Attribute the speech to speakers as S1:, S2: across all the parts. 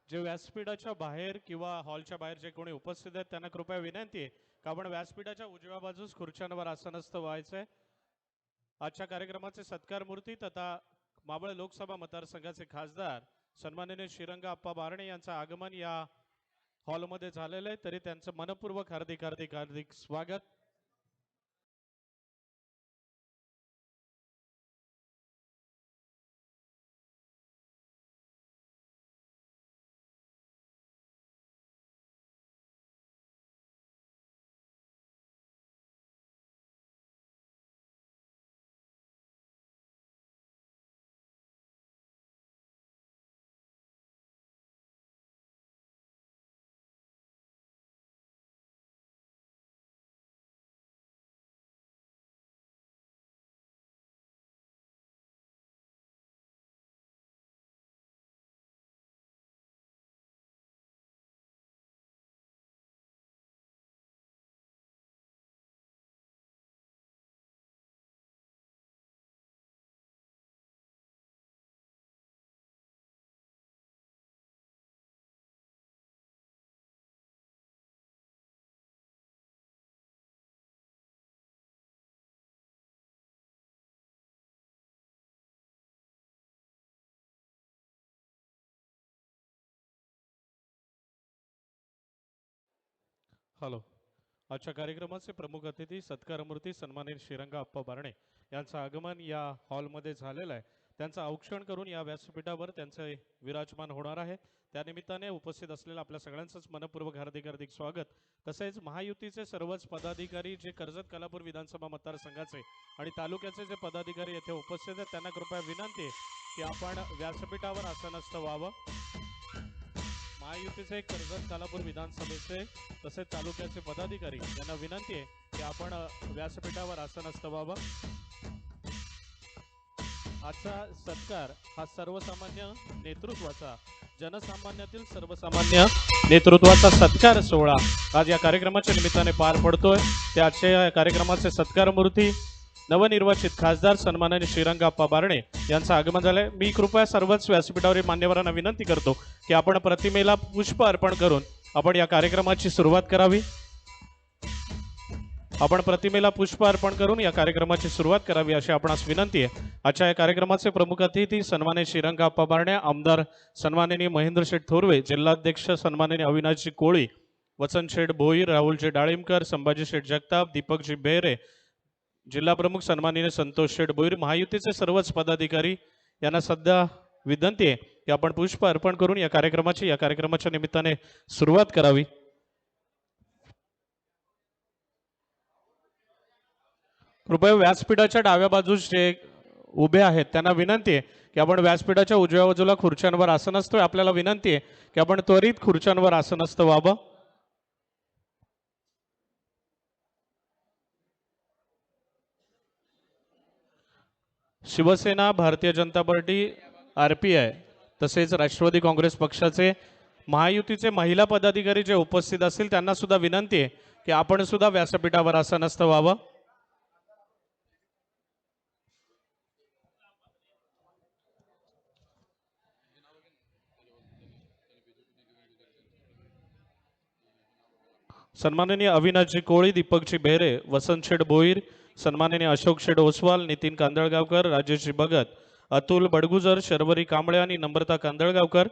S1: जे व्यासपीठाच्या बाहेर किंवा हॉलच्या बाहेर जे कोणी उपस्थित आहेत त्यांना कृपया विनंती आहे का आपण व्यासपीठाच्या उजव्या बाजूस खुर्च्यांवर आसनस्थ व्हायचंय। आजच्या कार्यक्रमाचे सत्कार मूर्ती तथा मावळ लोकसभा मतदारसंघाचे खासदार सन्माननीय श्रीरंग अप्पा बारणे यांचं आगमन या हॉलमध्ये झालेलं आहे, तरी त्यांचं मनपूर्वक हार्दिक हार्दिक हार्दिक स्वागत। हॅलो। आजच्या कार्यक्रमाचे प्रमुख अतिथी सत्कार मूर्ती सन्माननीय श्रीरंग अप्पा बारणे यांचं आगमन या हॉलमध्ये झालेलं आहे। त्यांचं औक्षण करून या व्यासपीठावर त्यांचे विराजमान होणार आहे। त्यानिमित्ताने उपस्थित असलेल्या आपल्या सगळ्यांचंच मनपूर्वक हार्दिक हार्दिक स्वागत। तसेच महायुतीचे सर्वच पदाधिकारी जे कर्जत कलापूर विधानसभा मतदारसंघाचे आणि तालुक्याचे जे पदाधिकारी येथे उपस्थित आहेत त्यांना कृपया विनंती आहे की आपण व्यासपीठावर आसनस्थ व्हावं। महायुतीचे कर्जत कालापूर विधानसभेचे तसेच तालुक्याचे पदाधिकारी यांना विनंती आहे की आपण व्यासपीठावर आसनस्थ व्हावं। आजचा सत्कार हा सर्वसामान्य नेतृत्वाचा जनसामान्यातील सर्वसामान्य नेतृत्वाचा सत्कार सोहळा आज या कार्यक्रमाच्या निमित्ताने पार पडतोय। त्या आजच्या या कार्यक्रमाचे सत्कार मूर्ती नवनिर्वाचित खासदार सन्माननीय श्रीरंग अप्पा बारणे यांचं आगमन झालंय। मी कृपया सर्वच व्यासपीठावरील मान्यवरांना विनंती करतो की आपण प्रतिमेला पुष्प अर्पण करून आपण या कार्यक्रमाची सुरुवात करावी। आपण प्रतिमेला पुष्प अर्पण करून या कार्यक्रमाची सुरुवात करावी अशी आपणास विनंती आहे। आजच्या या कार्यक्रमाचे प्रमुख अतिथी सन्माननीय श्रीरंग अप्पा बारणे, आमदार सन्माननीय महेंद्र शेठ थोरवे, जिल्हाध्यक्ष सन्माननीय अविनाशजी कोळी, वसंत शेठ भोईर, राहुलजी डाळिंबकर, संभाजी शेठ जगताप, दीपकजी बेहरे, जिल्हा प्रमुख सन्माननीय संतोष शेठ भोईर, महायुतीचे सर्वच पदाधिकारी यांना सध्या विनंती आहे की आपण पुष्प अर्पण करून या कार्यक्रमाच्या निमित्ताने सुरुवात करावी। कृपया व्यासपीठाच्या डाव्या बाजूस जे उभे आहेत त्यांना विनंती आहे की आपण व्यासपीठाच्या उजव्या बाजूला खुर्च्यांवर आसनस्थ आपल्याला विनंती आहे की आपण त्वरित खुर्च्यांवर आसनस्थ व्हावं। शिवसेना, भारतीय जनता पार्टी, आरपीआय तसेच राष्ट्रवादी काँग्रेस पक्षाचे महायुतीचे महिला पदाधिकारी जे उपस्थित असतील त्यांना सुद्धा विनंती आहे की आपण सुद्धा व्यासपीठावर आसनस्थ व्हावं। सन्माननीय अविनाशजी कोळी, दीपकजी बेहरे, वसंत शेठ भोईर, सन्माननीय अशोक शेठ ओसवाल, नितीन कांदळगावकर, राजेशजी भगत, अतुल बडगुजर, शर्वरी कांबळे आणि नम्रता कांदळगावकर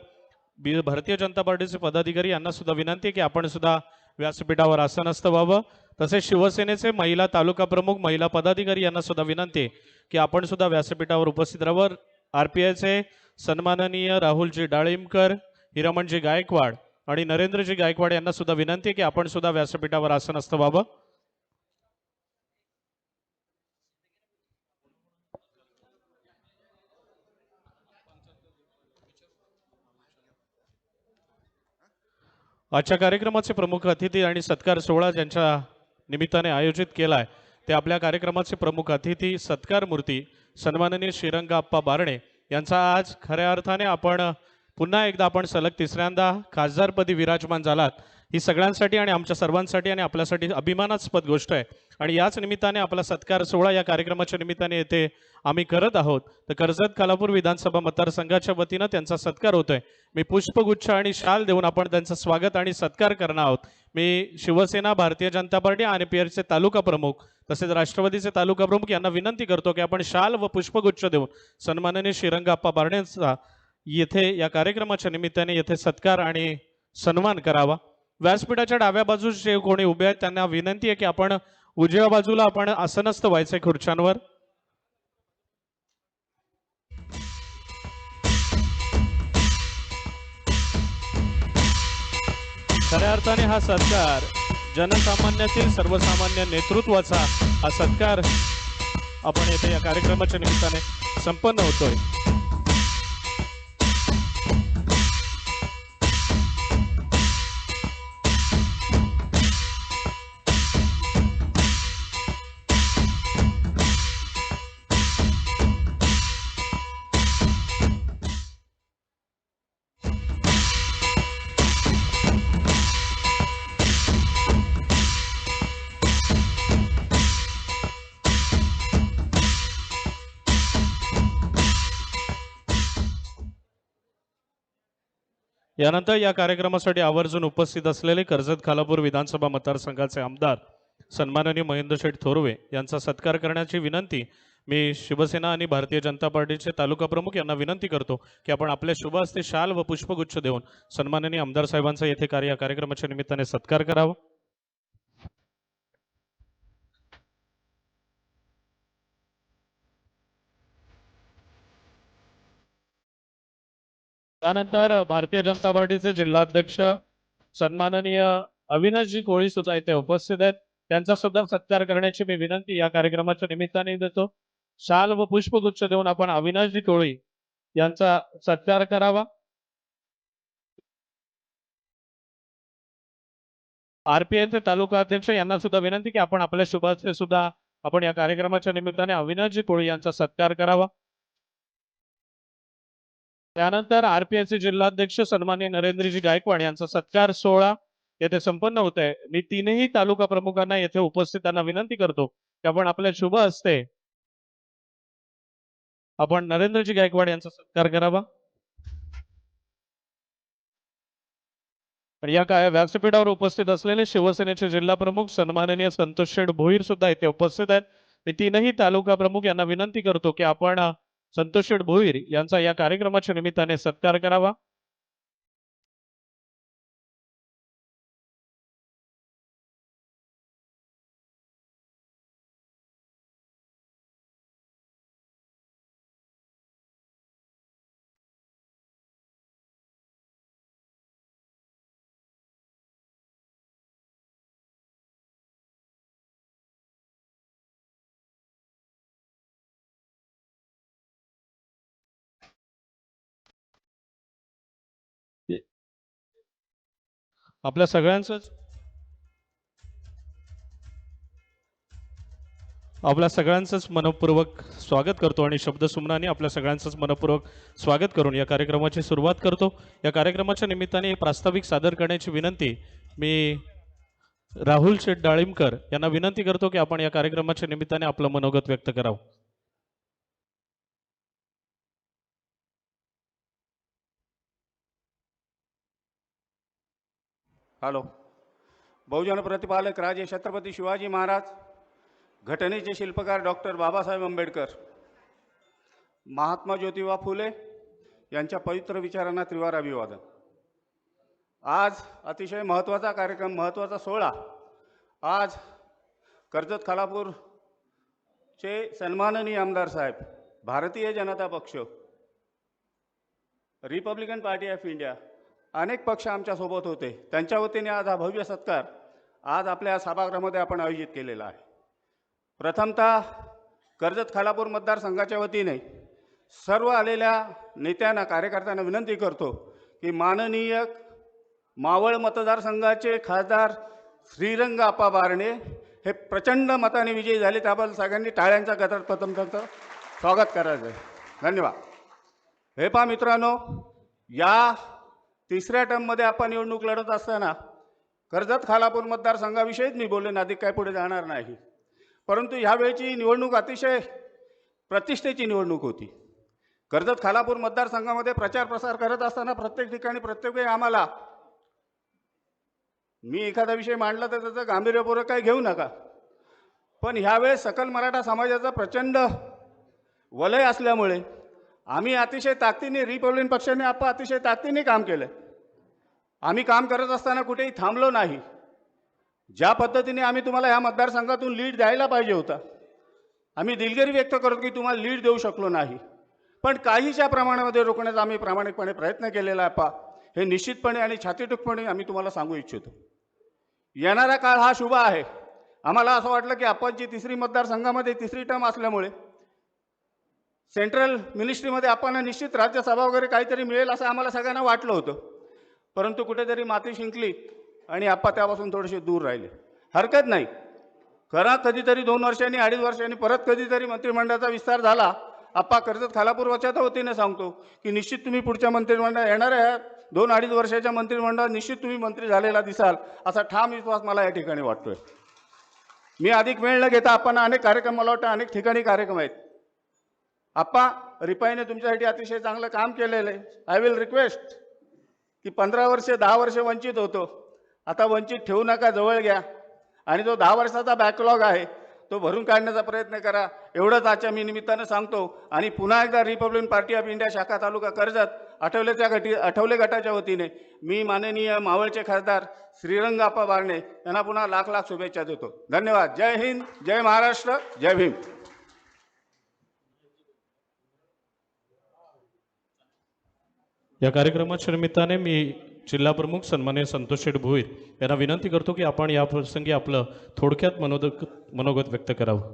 S1: भारतीय जनता पार्टीचे पदाधिकारी यांना सुद्धा विनंती आहे की आपण सुद्धा व्यासपीठावर आसनस्थ व्हावं। तसेच शिवसेनेचे महिला तालुका प्रमुख, महिला पदाधिकारी यांना सुद्धा विनंती आहे की आपण सुद्धा व्यासपीठावर उपस्थित राहावं। आरपीआयचे सन्माननीय राहुलजी डाळिंबकर, हिरामणजी गायकवाड आणि नरेंद्रजी गायकवाड यांना सुद्धा विनंती आहे की आपण सुद्धा व्यासपीठावर आसनस्थ व्हावं। आजच्या कार्यक्रमाचे प्रमुख अतिथी आणि सत्कार सोहळा ज्यांच्या निमित्ताने आयोजित केला आहे ते आपल्या कार्यक्रमाचे प्रमुख अतिथी सत्कार मूर्ती सन्माननीय श्रीरंग अप्पा बारणे यांचा आज खऱ्या अर्थाने आपण पुन्हा एकदा आपण सलग तिसऱ्यांदा खासदारपदी विराजमान झालात ही सगळ्यांसाठी आणि आमच्या सर्वांसाठी आणि आपल्यासाठी अभिमानास्पद गोष्ट आहे आणि याच निमित्ताने आपला सत्कार सोहळा या कार्यक्रमाच्या निमित्ताने येथे आम्ही करत आहोत. तर कर्जत खालापूर विधानसभा मतदारसंघाच्या वतीनं त्यांचा सत्कार होतोय. मी पुष्पगुच्छ आणि शाल देऊन आपण त्यांचं स्वागत आणि सत्कार करणार आहोत. मी शिवसेना, भारतीय जनता पार्टी आणि PRचे तालुका प्रमुख तसेच राष्ट्रवादीचे तालुका प्रमुख यांना विनंती करतो की आपण शाल व पुष्पगुच्छ देऊन सन्माननीय श्रीरंगाप्पा बारणेंचा येथे या कार्यक्रमाच्या निमित्ताने येथे सत्कार आणि सन्मान करावा. व्यासपीठाच्या डाव्या बाजूस जे कोणी उभे आहेत त्यांना विनंती आहे की आपण उजव्या बाजूला आपण आसनस्थ व्हायचंय खुर्च्यांवर. खऱ्या अर्थाने हा सत्कार जनसामान्यातील सर्वसामान्य नेतृत्वाचा हा सत्कार आपण येथे या कार्यक्रमाच्या निमित्ताने संपन्न होतोय. यानंतर या कार्यक्रमासाठी आवर्जून उपस्थित असलेले कर्जत खालापूर विधानसभा मतदारसंघाचे आमदार सन्माननीय महेंद्र शेठ थोरवे यांचा सत्कार करण्याची विनंती मी शिवसेना आणि भारतीय जनता पार्टीचे तालुका प्रमुख यांना विनंती करतो की आपण आपल्या शुभ हस्ते शाल व पुष्पगुच्छ देऊन सन्माननीय आमदार साहेबांचा येथे या कार्यक्रमाच्या निमित्ताने सत्कार करावा. त्यानंतर भारतीय जनता पार्टीचे जिल्हाध्यक्ष सन्माननीय अविनाशजी कोळी सुद्धा इथे उपस्थित आहेत. त्यांचा सुद्धा सत्कार करण्याची मी विनंती या कार्यक्रमाच्या निमित्ताने देतो. शाल व पुष्पगुच्छ देऊन आपण अविनाशजी कोळी यांचा सत्कार करावा. RPIचे तालुका अध्यक्ष यांना सुद्धा विनंती की आपण आपल्या शुभ हस्ते सुद्धा आपण या कार्यक्रमाच्या निमित्ताने अविनाशजी कोळी यांचा सत्कार करावा. त्यानंतर RPIचे जिल्हाध्यक्ष सन्माननीय नरेंद्रजी गायकवाड यांचा सत्कार सोहळा येथे संपन्न होत आहे. मी तीनही तालुका प्रमुखांना येथे उपस्थितांना विनंती करतो की आपण आपल्या शुभ हस्ते आपण नरेंद्रजी गायकवाड यांचा सत्कार करावा. या काय व्यासपीठावर उपस्थित असलेले शिवसेनेचे जिल्हा प्रमुख सन्माननीय संतोष शेठ भोईर सुद्धा इथे उपस्थित आहेत. मी तीनही तालुका प्रमुख यांना विनंती करतो की आपण संतोष शेठ भोईर यांचा या कार्यक्रमाच्या निमित्ताने सत्कार करावा. आपल्या सगळ्यांचंच मनपूर्वक स्वागत करतो आणि शब्दसुमनाने आपल्या सगळ्यांचंच मनपूर्वक स्वागत करून या कार्यक्रमाची सुरुवात करतो. या कार्यक्रमाच्या निमित्ताने प्रास्ताविक सादर करण्याची विनंती मी राहुल शेठ डाळिंबकर यांना विनंती करतो की आपण या कार्यक्रमाच्या निमित्ताने आपलं मनोगत व्यक्त करावं.
S2: हॅलो. बहुजन प्रतिपालक राजे छत्रपती शिवाजी महाराज, घटनेचे शिल्पकार डॉक्टर बाबासाहेब आंबेडकर, महात्मा ज्योतिबा फुले यांच्या पवित्र विचारांना त्रिवार अभिवादन. आज अतिशय महत्त्वाचा कार्यक्रम, महत्त्वाचा सोहळा. आज कर्जत खालापूरचे सन्माननीय आमदार साहेब, भारतीय जनता पक्ष, रिपब्लिकन पार्टी ऑफ इंडिया, अनेक पक्ष आमच्यासोबत होते. त्यांच्या वतीने आज हा भव्य सत्कार आज आपल्या सभागृहामध्ये आपण आयोजित केलेला आहे. प्रथमतः कर्जत खालापूर मतदारसंघाच्या वतीने सर्व आलेल्या नेत्यांना, कार्यकर्त्यांना विनंती करतो की माननीय मावळ मतदारसंघाचे खासदार श्रीरंगाप्पा बारणे हे प्रचंड मताने विजयी झाले. त्याबद्दल सगळ्यांनी टाळ्यांचा गजर प्रथम त्यांचं स्वागत करायचं आहे. धन्यवाद. हे पहा मित्रांनो, या तिसऱ्या टर्ममध्ये आपण निवडणूक लढत असताना कर्जत खालापूर मतदारसंघाविषयीच मी बोलेन, अधिक काय पुढे जाणार नाही. परंतु ह्यावेळची निवडणूक अतिशय प्रतिष्ठेची निवडणूक होती. कर्जत खालापूर मतदारसंघामध्ये प्रचार प्रसार करत असताना प्रत्येक ठिकाणी प्रत्येक वेळी आम्हाला, मी एखादा विषय मांडला तर त्याचं गांभीर्यपूर्वक काही घेऊ नका, पण ह्यावेळेस सकल मराठा समाजाचा प्रचंड वलय असल्यामुळे आम्ही अतिशय ताकदीने, रिपब्लिकन पक्षाने आपण अतिशय ताकदीने काम केलं. आम्ही काम करत असताना कुठेही थांबलो नाही. ज्या पद्धतीने आम्ही तुम्हाला ह्या मतदारसंघातून लीड द्यायला पाहिजे होता, आम्ही दिलगिरी व्यक्त करतो की तुम्हाला लीड देऊ शकलो नाही, पण काहीशा प्रमाणामध्ये रोखण्याचा आम्ही प्रामाणिकपणे प्रयत्न केलेला आहे. हे निश्चितपणे आणि छातीटूकपणे आम्ही तुम्हाला सांगू इच्छितो. येणारा काळ हा शुभ आहे. आम्हाला असं वाटलं की आपणची तिसरी मतदारसंघामध्ये तिसरी टर्म असल्यामुळे सेंट्रल मिनिस्ट्रीमध्ये आपण निश्चित राज्यसभा वगैरे काहीतरी मिळेल असं आम्हाला सगळ्यांना वाटलं होतं, परंतु कुठेतरी माती शिंकली आणि आपण त्यापासून थोडेसे दूर राहिले. हरकत नाही, खरा कधीतरी 2 वर्षांनी 2.5 वर्षांनी परत कधीतरी मंत्रिमंडळाचा विस्तार झाला. आप्पा कर्जत खालापूर वच्याच्या वतीने सांगतो की निश्चित तुम्ही पुढच्या मंत्रिमंडळात येणाऱ्या 2-2.5 वर्षाच्या मंत्रिमंडळात निश्चित तुम्ही मंत्री झालेला दिसाल, असा ठाम विश्वास मला या ठिकाणी वाटतोय. मी अधिक वेळ न घेता आपण अनेक कार्यक्रम, मला वाटतं अनेक ठिकाणी कार्यक्रम आहेत. आप्पा रिपाईने तुमच्यासाठी अतिशय चांगलं काम केलेलं आहे. आय विल रिक्वेस्ट की 15 वर्षे 10 वर्षे वंचित होतो, आता वंचित ठेवू नका, जवळ घ्या आणि जो 10 वर्षाचा बॅकलॉग आहे तो भरून काढण्याचा प्रयत्न करा. एवढंच आजच्या मी निमित्तानं सांगतो. आणि पुन्हा एकदा रिपब्लिकन पार्टी ऑफ इंडिया शाखा तालुका कर्जत आठवले गटाच्या वतीने मी माननीय मावळचे खासदार श्रीरंग आप्पा बारणे यांना पुन्हा लाख लाख शुभेच्छा देतो. धन्यवाद. जय हिंद, जय महाराष्ट्र, जय भीम.
S1: या कार्यक्रमाच्या निमित्ताने मी जिल्हा प्रमुख सन्माननीय संतोष शेठ भोईर यांना विनंती करतो की आपण या प्रसंगी आपलं थोडक्यात मनोगत व्यक्त करावं.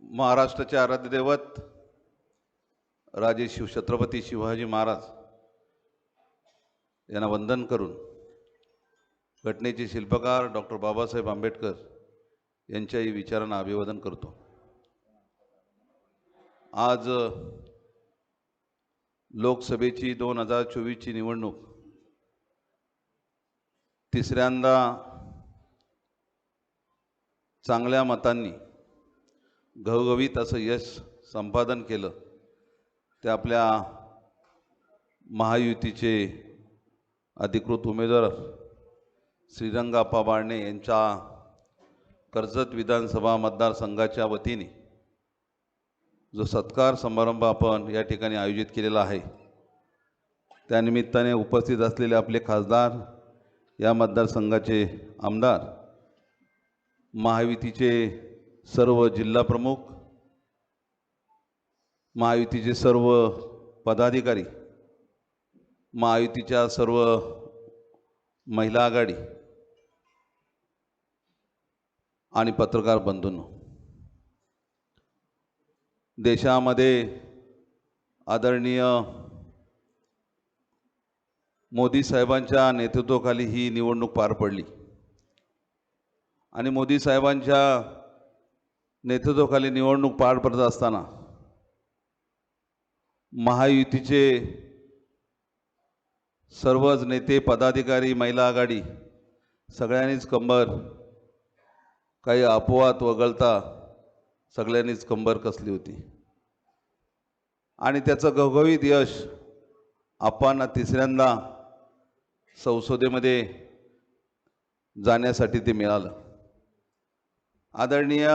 S3: महाराष्ट्राचे आराध्य दैवत राजे छत्रपती शिवाजी महाराज यांना वंदन करून घटनेचे शिल्पकार डॉक्टर बाबासाहेब आंबेडकर यांच्याही विचारांना अभिवादन करतो. आज लोकसभेची 2024ची निवडणूक तिसऱ्यांदा चांगल्या मतांनी घवघवीत असं यश संपादन केलं. ते आपल्या महायुतीचे अधिकृत उमेदवार श्रीरंग आप्पा बारणे यांच्या कर्जत विधानसभा मतदारसंघाच्या वतीने जो सत्कार समारंभ आपण या ठिकाणी आयोजित केलेला आहे, त्यानिमित्ताने उपस्थित असलेले आपले खासदार, या मतदारसंघाचे आमदार, महायुतीचे सर्व जिल्हा प्रमुख, महायुतीचे सर्व पदाधिकारी, महायुतीच्या सर्व महिला आघाडी आणि पत्रकार बंधूंनो, देशामध्ये आदरणीय मोदी साहेबांच्या नेतृत्वाखाली ही निवडणूक पार पडली आणि मोदी साहेबांच्या नेतृत्वाखाली निवडणूक पार पडत असताना महायुतीचे सर्वच नेते, पदाधिकारी, महिला आघाडी सगळ्यांनीच कंबर, काही अपवाद वगळता सगळ्यांनीच कंबर कसली होती आणि त्याचं घवघवीत यश आपण तिसऱ्यांदा संसदेमध्ये जाण्यासाठी ते मिळालं. आदरणीय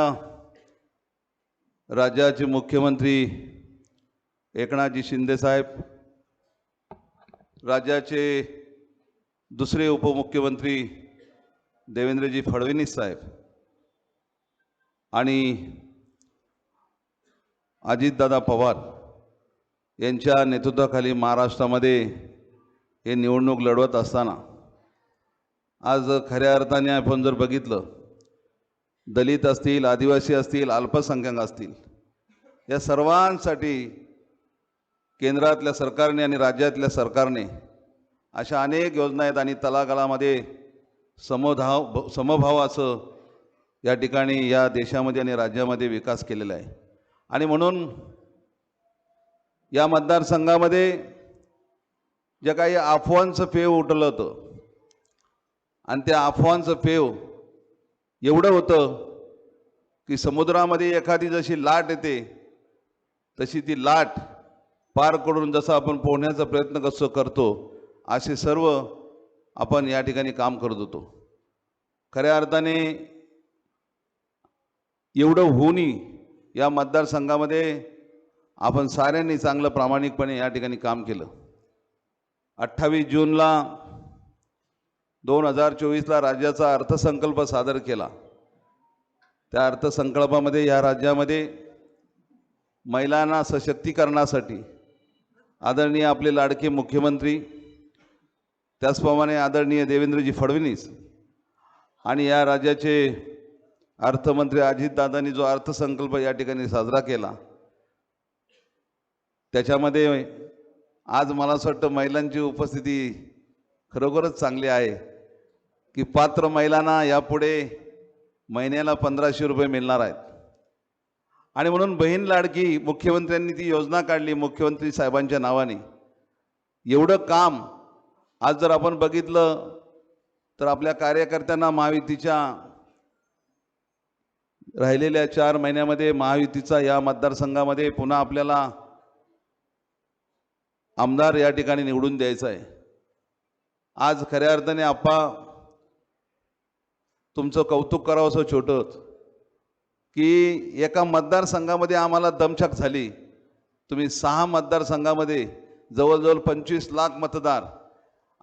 S3: राज्याचे मुख्यमंत्री एकनाथजी शिंदे साहेब, राज्याचे दुसरे उपमुख्यमंत्री देवेंद्रजी फडणवीस साहेब आणि अजितदादा पवार यांच्या नेतृत्वाखाली महाराष्ट्रामध्ये हे निवडणूक लढवत असताना आज खऱ्या अर्थाने आपण जर बघितलं, दलित असतील, आदिवासी असतील, अल्पसंख्याक असतील, या सर्वांसाठी केंद्रातल्या सरकारने आणि राज्यातल्या सरकारने अशा अनेक योजना आहेत आणि तळागाळामध्ये समभावाचं या ठिकाणी या देशामध्ये आणि राज्यामध्ये विकास केलेला आहे. आणि म्हणून या मतदारसंघामध्ये जे काही अफवांचं पेव उठलं होतं आणि त्या अफवांचं पेव एवढं होतं की समुद्रामध्ये एखादी जशी लाट येते तशी ती लाट पार करून जसं आपण पोहण्याचा प्रयत्न कसं करतो असे सर्व आपण या ठिकाणी काम करत होतो. खऱ्या अर्थाने एवढं होऊनही या मतदारसंघामध्ये आपण साऱ्यांनी चांगलं प्रामाणिकपणे या ठिकाणी काम केलं. 28 जूनला 2024ला राज्याचा अर्थसंकल्प सादर केला. त्या अर्थसंकल्पामध्ये या राज्यामध्ये महिलांना सशक्तीकरणासाठी आदरणीय आपले लाडके मुख्यमंत्री, त्याचप्रमाणे आदरणीय देवेंद्रजी फडणवीस आणि या राज्याचे अर्थमंत्री अजितदादांनी जो अर्थसंकल्प या ठिकाणी साजरा केला, त्याच्यामध्ये आज मला असं वाटतं महिलांची उपस्थिती खरोखरच चांगली आहे की पात्र महिलांना यापुढे महिन्याला 1500 रुपये मिळणार आहेत. आणि म्हणून बहीण लाडकी मुख्यमंत्र्यांनी ती योजना काढली मुख्यमंत्री साहेबांच्या नावाने. एवढं काम आज जर आपण बघितलं तर आपल्या कार्यकर्त्यांना महायुतीच्या राहिलेल्या 4 महिन्यामध्ये महायुतीचा या मतदारसंघामध्ये पुन्हा आपल्याला आमदार या ठिकाणी निवडून द्यायचा आहे. आज खऱ्या अर्थाने आप्पा तुमचं कौतुक करावं असं छोटंच की एका मतदारसंघामध्ये आम्हाला दमछाक झाली. तुम्ही 6 मतदारसंघामध्ये जवळजवळ 25 लाख मतदार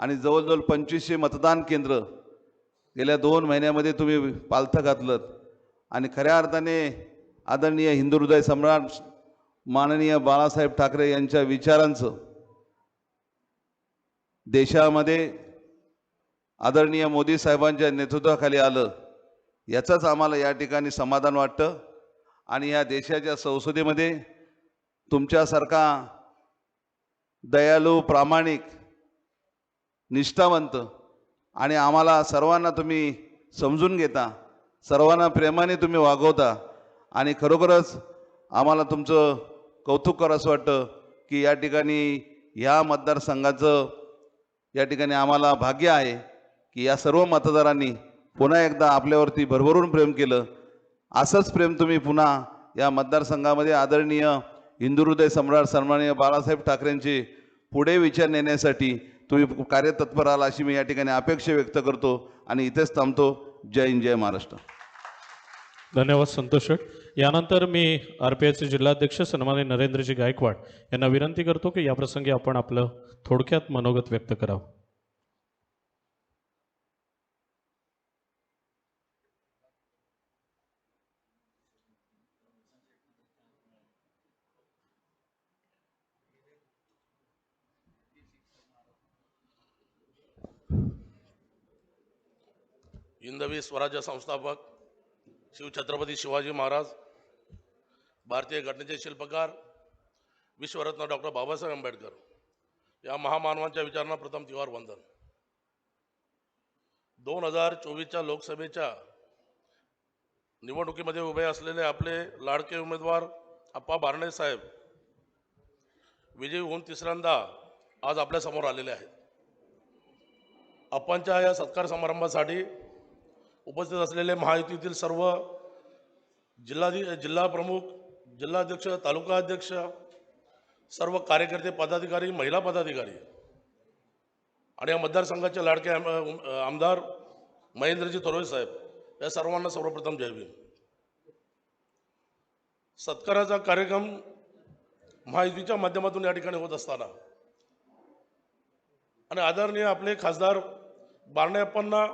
S3: आणि जवळजवळ 2500 मतदान केंद्र गेल्या 2 महिन्यामध्ये तुम्ही पालथं घातलं. आणि खऱ्या अर्थाने आदरणीय हिंदू हृदय सम्राट माननीय बाळासाहेब ठाकरे यांच्या विचारांचं देशामध्ये आदरणीय मोदी साहेबांच्या नेतृत्वाखाली आलं, याचंच आम्हाला या ठिकाणी समाधान वाटतं. आणि या देशाच्या संसदेमध्ये तुमच्यासारखा दयाळू, प्रामाणिक, निष्ठावंत आणि आम्हाला सर्वांना तुम्ही समजून घेता, सर्वांना प्रेमाने तुम्ही वागवता आणि खरोखरच आम्हाला तुमचं कौतुक करावंसं वाटतं की या ठिकाणी ह्या मतदारसंघाचं या ठिकाणी आम्हाला भाग्य आहे की या सर्व मतदारांनी पुन्हा एकदा आपल्यावरती भरभरून प्रेम केलं. असंच प्रेम तुम्ही पुन्हा या मतदारसंघामध्ये आदरणीय हिंदू हृदय सम्राट सन्माननीय बाळासाहेब ठाकरेंचे पुढे विचार नेण्यासाठी तुम्ही कार्यतत्पर राहाल अशी मी या ठिकाणी अपेक्षा व्यक्त करतो आणि इथेच थांबतो. जय हिंद, जय महाराष्ट्र.
S1: धन्यवाद संतोष शेठ. यानंतर मी RPIचे जिल्हाध्यक्ष सन्माननीय नरेंद्रजी गायकवाड यांना विनंती करतो की या प्रसंगी आपण आपलं थोडक्यात मनोगत व्यक्त करावं.
S4: हिंदवी स्वराज्य संस्थापक शिवछत्रपती शिवाजी महाराज, भारतीय घटनेचे शिल्पकार विश्वरत्न डॉक्टर बाबासाहेब आंबेडकर या महामानवांच्या विचारांना प्रथम तिवार वंदन. 2024च्या लोकसभेच्या निवडणुकीमध्ये उभे असलेले आपले लाडके उमेदवार आप्पा बारणे साहेब विजयी होऊन तिसऱ्यांदा आज आपल्या समोर आलेले आहेत. आप्पांच्या या सत्कार समारंभासाठी उपस्थित असलेले महायुतीतील सर्व जिल्हा प्रमुख, जिल्हाध्यक्ष, तालुका अध्यक्ष, सर्व कार्यकर्ते, पदाधिकारी, महिला पदाधिकारी आणि या मतदारसंघाचे लाडके आमदार महेंद्रजी तोरवे साहेब या सर्वांना सर्वप्रथम जय भीम. सत्काराचा कार्यक्रम महायुतीच्या माध्यमातून या ठिकाणी होत असताना आणि आदरणीय आपले खासदार बारणे अप्पांना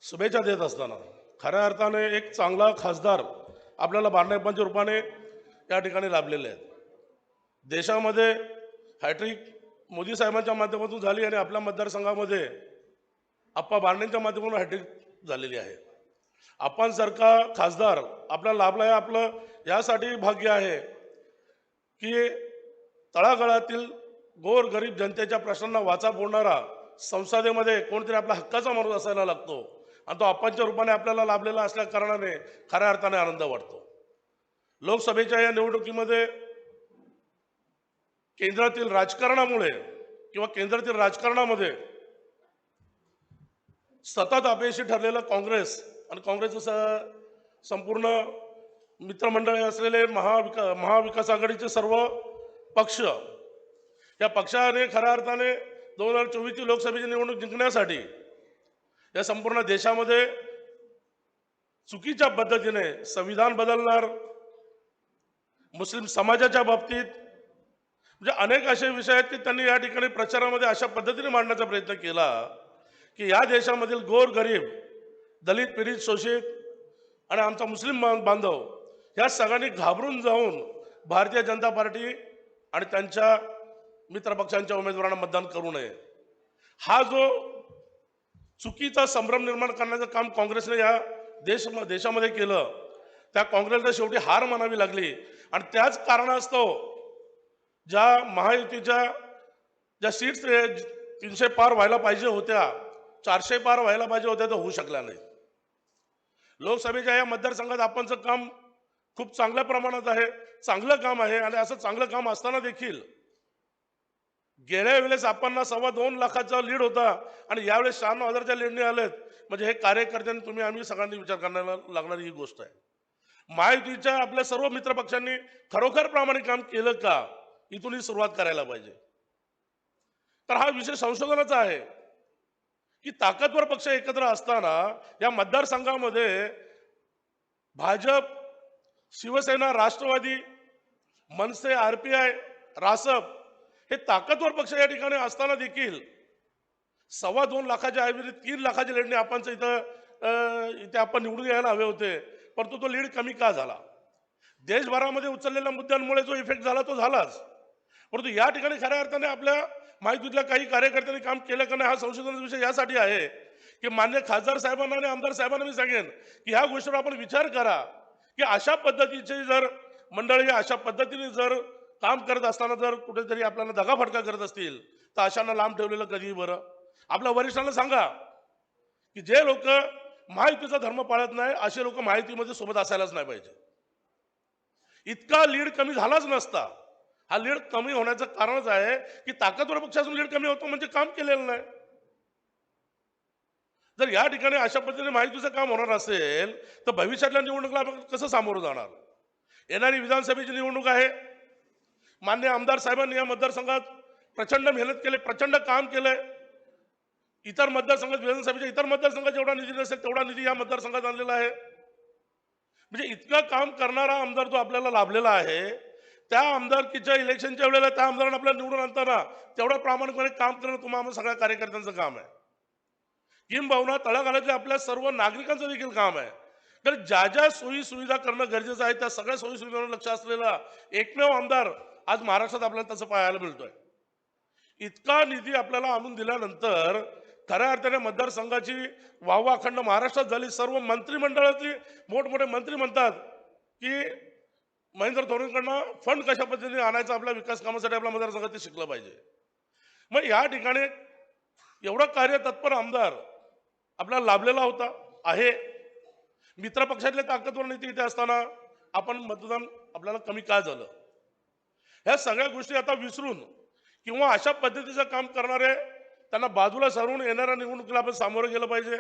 S4: शुभेच्छा देत असताना खऱ्या अर्थाने एक चांगला खासदार आपल्याला बारणे अप्पांच्या रूपाने या ठिकाणी लाभलेले आहेत. देशामध्ये हॅट्रिक मोदी साहेबांच्या माध्यमातून झाली आणि आपल्या मतदारसंघामध्ये आप्पा बारणेंच्या माध्यमातून हॅट्रिक झालेली आहे. आप्पांसारखा खासदार आपल्याला लाभला आहे. आपलं यासाठी भाग्य आहे की तळागाळातील गोर गरीब जनतेच्या प्रश्नांना वाचा फोडणारा संसदेमध्ये कोणतरी आपल्या हक्काचा माणूस असायला लागतो आणि तो आप्पांच्या रूपाने आपल्याला लाभलेला असल्या कारणाने खऱ्या अर्थाने आनंद वाटतो. लोकसभेच्या या निवडणुकीमध्ये केंद्रातील राजकारणामुळे किंवा केंद्रातील राजकारणामध्ये सतत अपयशी ठरलेलं काँग्रेस आणि काँग्रेसचं संपूर्ण मित्रमंडळी असलेले महाविकास आघाडीचे सर्व पक्ष, या पक्षाने खऱ्या अर्थाने 2024ची लोकसभेची निवडणूक जिंकण्यासाठी या संपूर्ण देशामध्ये चुकीच्या पद्धतीने संविधान बदलणार, मुस्लिम समाजाच्या बाबतीत म्हणजे अनेक असे विषय आहेत की त्यांनी या ठिकाणी प्रचारामध्ये अशा पद्धतीने मांडण्याचा प्रयत्न केला की या देशामधील गोरगरीब, दलित, पीडित, शोषित आणि आमचा मुस्लिम बांधव या सगळ्यांनी घाबरून जाऊन भारतीय जनता पार्टी आणि त्यांच्या मित्रपक्षांच्या उमेदवारांना मतदान करू नये, हा जो चुकीचा संभ्रम निर्माण करण्याचं काम काँग्रेसने या देशामध्ये केलं, त्या काँग्रेसला शेवटी हार मानावी लागली. आणि त्याच कारणास्तव ज्या महायुतीच्या ज्या सीट्स 300 पार व्हायला पाहिजे होत्या, 400 पार व्हायला पाहिजे होत्या, तर होऊ शकल्या नाही. लोकसभेच्या या मतदारसंघात आपणचं काम खूप चांगल्या प्रमाणात आहे, चांगलं काम आहे. आणि असं चांगलं काम असताना देखील गेल्या वेळेस आपण 2.25 लाखाचा लीड होता आणि यावेळेस 96,000च्या लीडने आलेत. म्हणजे हे कार्यकर्त्यांनी तुम्ही आम्ही सगळ्यांनी विचार करायला लागणारी ही गोष्ट आहे. महायुतीच्या आपल्या सर्व मित्रपक्षांनी खरोखर प्रामाणिक काम केलं का, इथूनही सुरुवात करायला पाहिजे. तर हा विषय संशोधनाचा आहे की ताकदवर पक्ष एकत्र असताना या मतदारसंघामध्ये भाजप, शिवसेना, राष्ट्रवादी, मनसे, RPI, रासप हे ताकदवर पक्ष या ठिकाणी असताना देखील 2.25 लाखाच्या ऐवजी 3 लाखाच्या लीडने आपणचं इथे आपण निवडून यायला हवे होते, परंतु तो लीड कमी का झाला? देशभरामध्ये उचललेल्या मुद्द्यांमुळे जो इफेक्ट झाला तो झालाच, परंतु या ठिकाणी खऱ्या अर्थाने आपल्या महायुतीतल्या काही कार्यकर्त्यांनी काम केलं का नाही हा संशोधनाचा विषय यासाठी आहे की मान्य खासदार साहेबांना आणि आमदार साहेबांना मी सांगेन की ह्या गोष्टीवर आपण विचार करा की अशा पद्धतीचे जर मंडळी अशा पद्धतीने जर काम करत असताना जर कुठेतरी आपल्याला दगाफटका करत असतील तर अशांना लांब ठेवलेलं कधी बरं? आपल्या वरिष्ठांना सांगा की जे लोक महायुतीचा धर्म पाळत नाही असे लोक महायुतीमध्ये सोबत असायलाच नाही पाहिजे. इतका लीड कमी झालाच नसता. हा लीड कमी होण्याचं कारणच आहे की ताकदवर पक्षातून लीड कमी होतो म्हणजे काम केलेलं नाही. जर या ठिकाणी अशा पद्धतीने महायुतीचं काम होणार असेल तर भविष्यातल्या निवडणुकीला आपण कसं सामोरं जाणार? येणारी विधानसभेची निवडणूक आहे. मान्य आमदार साहेबांनी या मतदारसंघात प्रचंड मेहनत केली, प्रचंड काम केलंय. इतर मतदारसंघात, विधानसभेच्या इतर मतदारसंघात जेवढा निधी नसेल तेवढा निधी या मतदारसंघात आणलेला आहे. म्हणजे इतकं काम करणारा आमदार जो आपल्याला लाभलेला आहे, त्या आमदारकीच्या इलेक्शनच्या वेळेला त्या आमदारांना आपल्याला निवडून आणताना तेवढं प्रामाणिकपणे काम करणं तुम्हाला सगळ्या कार्यकर्त्यांचं काम आहे. किंबहुना तळागाळातल्या आपल्या सर्व नागरिकांचं देखील काम आहे. तर ज्या ज्या सोयी सुविधा करणं गरजेचं आहे त्या सगळ्या सोयी सुविधांवर लक्ष असलेला एकमेव आमदार आज महाराष्ट्रात आपल्याला तसं पाहायला मिळतोय. इतका निधी आपल्याला आणून दिल्यानंतर खऱ्या अर्थाने मतदारसंघाची वाहवा अखंड महाराष्ट्रात झाली. सर्व मंत्रिमंडळातली मोठमोठे मंत्री म्हणतात की महेंद्र धोरणकडनं फंड कशा पद्धतीने आणायचं आपल्या विकास कामासाठी आपल्या मतदारसंघात ते शिकलं पाहिजे. मग या ठिकाणी एवढा कार्यतत्पर आमदार आपल्याला लाभलेला होता आहे. मित्रपक्षातले ताकदवर नेते इथे असताना आपण मतदान आपल्याला कमी का झालं? ह्या सगळ्या गोष्टी आता विसरून किंवा अशा पद्धतीचं काम करणारे त्यांना बाजूला सारून येणाऱ्या निवडणुकीला आपण सामोरं गेलं पाहिजे.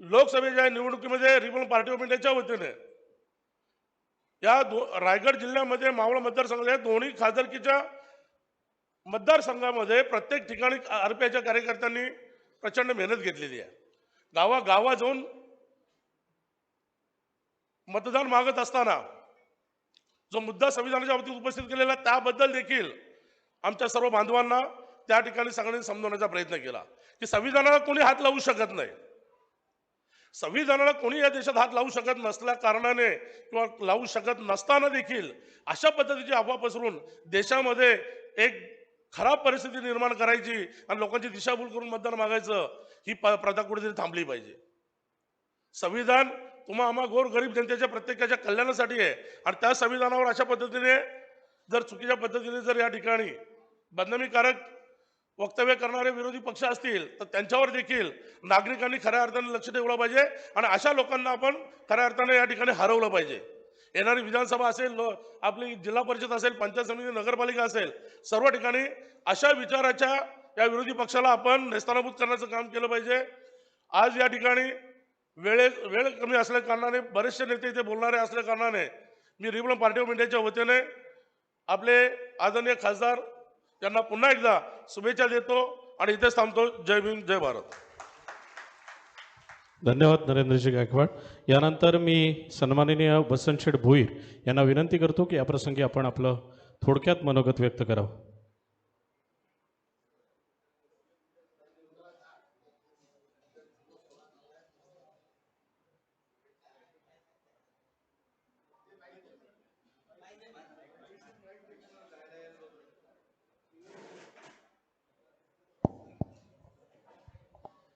S4: लोकसभेच्या निवडणुकीमध्ये रिपब्लिकन पार्टी ऑफ इंडियाच्या वतीने या रायगड जिल्ह्यामध्ये मावळ मतदारसंघाच्या दोन्ही खासदारकीच्या मतदारसंघामध्ये प्रत्येक ठिकाणी RPIच्या कार्यकर्त्यांनी प्रचंड मेहनत घेतलेली आहे. गावागावात जाऊन मतदान मागत असताना जो मुद्दा संविधानाच्या बाबतीत उपस्थित केलेला त्याबद्दल देखील आमच्या सर्व बांधवांना त्या ठिकाणी सगळ्यांनी समजवण्याचा प्रयत्न केला की संविधानाला कोणी हात लावू शकत नाही. संविधानाला कोणी या देशात हात लावू शकत नसल्या कारणाने किंवा लावू शकत नसताना देखील अशा पद्धतीची अफवा पसरून देशामध्ये एक खराब परिस्थिती निर्माण करायची आणि लोकांची दिशाभूल करून मतदान मागायचं ही प्रथा कुठेतरी थांबली पाहिजे. संविधान तुम्हा आम्हा गोरगरीब जनतेच्या प्रत्येकाच्या कल्याणासाठी आहे आणि त्या संविधानावर अशा पद्धतीने जर चुकीच्या पद्धतीने जर या ठिकाणी बदनामीकारक वक्तव्य करणारे विरोधी पक्ष असतील तर त्यांच्यावर देखील नागरिकांनी खऱ्या अर्थाने लक्ष ठेवलं पाहिजे आणि अशा लोकांना आपण खऱ्या अर्थाने या ठिकाणी हरवलं पाहिजे. येणारी विधानसभा असेल, आपली जिल्हा परिषद असेल, पंचायत समिती, नगरपालिका असेल, सर्व ठिकाणी अशा विचाराच्या या विरोधी पक्षाला आपण नेस्तानाबूत करण्याचं काम केलं पाहिजे. आज या ठिकाणी वेळ कमी असल्या कारणाने बरेचसे नेते इथे बोलणारे असल्या कारणाने मी रिपब्लिकन पार्टी ऑफ इंडियाच्या वतीने आपले आदरणीय खासदार यांना पुन्हा एकदा शुभेच्छा देतो आणि इथेच थांबतो. जय भीम, जय भारत.
S1: धन्यवाद नरेंद्रजी गायकवाड. यानंतर मी सन्माननीय वसंतशेठ भोईर यांना विनंती करतो की याप्रसंगी आपण आपलं थोडक्यात मनोगत व्यक्त करावं.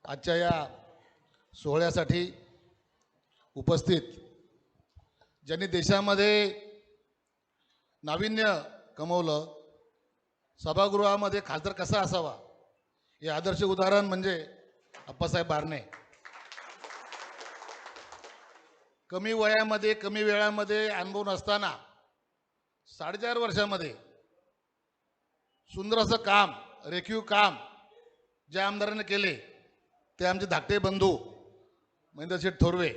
S5: आजच्या या सोहळ्यासाठी उपस्थित ज्यांनी देशामध्ये नाविन्य कमवलं, सभागृहामध्ये खासदार कसा असावा हे आदर्श उदाहरण म्हणजे अप्पासाहेब बारणे. कमी वयामध्ये कमी वेळामध्ये अनुभव नसताना 4.5 वर्षामध्ये सुंदर असं काम, रेखीव काम ज्या आमदारांनी केले ते आमचे धाकटे बंधू महेंद्रशेठ थोरवे,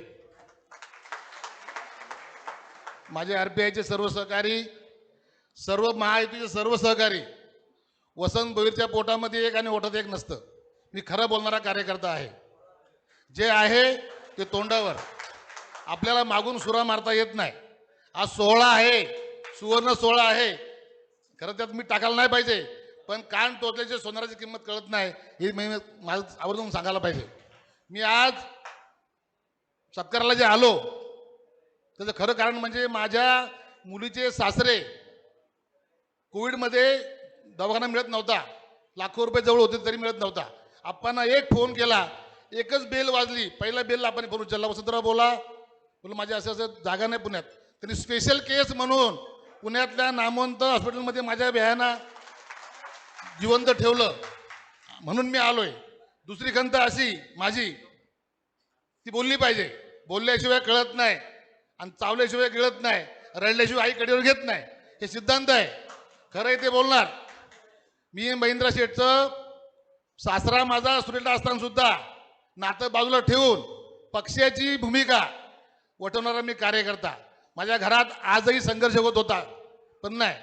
S5: माझे RPIचे सर्व सहकारी, सर्व महायुतीचे सर्व सहकारी. वसंत भोईरच्या पोटामध्ये एक आणि ओठात एक नसतं. मी खरं बोलणारा कार्यकर्ता आहे. जे आहे ते तोंडावर, आपल्याला मागून सुरा मारता येत नाही. आज सोहळा आहे, सुवर्ण सोहळा आहे. खरं त्यात मी टाकायला नाही पाहिजे, पण कान टोचल्याची सोनाराची किंमत कळत नाही हे मी माझं आवर्जून सांगायला पाहिजे. मी आज सत्काराला जे आलो त्याचं खरं कारण म्हणजे माझ्या मुलीचे सासरे कोविडमध्ये दवाखाना मिळत नव्हता, लाखो रुपये जवळ होते तरी मिळत नव्हता. आप्पांना एक फोन केला, एकच बेल वाजली, पहिला बेल आपण फोन उचलला, वसंतराव बोला, बोला माझ्या असं जागा नाही पुण्यात. त्यांनी स्पेशल केस म्हणून पुण्यातल्या नामवंत हॉस्पिटलमध्ये माझ्या बहिणीला जिवंत ठेवलं म्हणून मी आलोय. दुसरी खंत अशी माझी, ती बोलली पाहिजे. बोलल्याशिवाय कळत नाही आणि चावल्याशिवाय गिळत नाही, रडल्याशिवाय आई कडेवर घेत नाही, हे सिद्धांत आहे. खरं आहे ते बोलणार. मी महेंद्र शेठचं सासरा माझा स्टुडंट असताना सुद्धा नातं बाजूला ठेवून पक्षाची भूमिका वटवणारा मी कार्यकर्ता. माझ्या घरात आजही संघर्ष होत होता, पण नाही,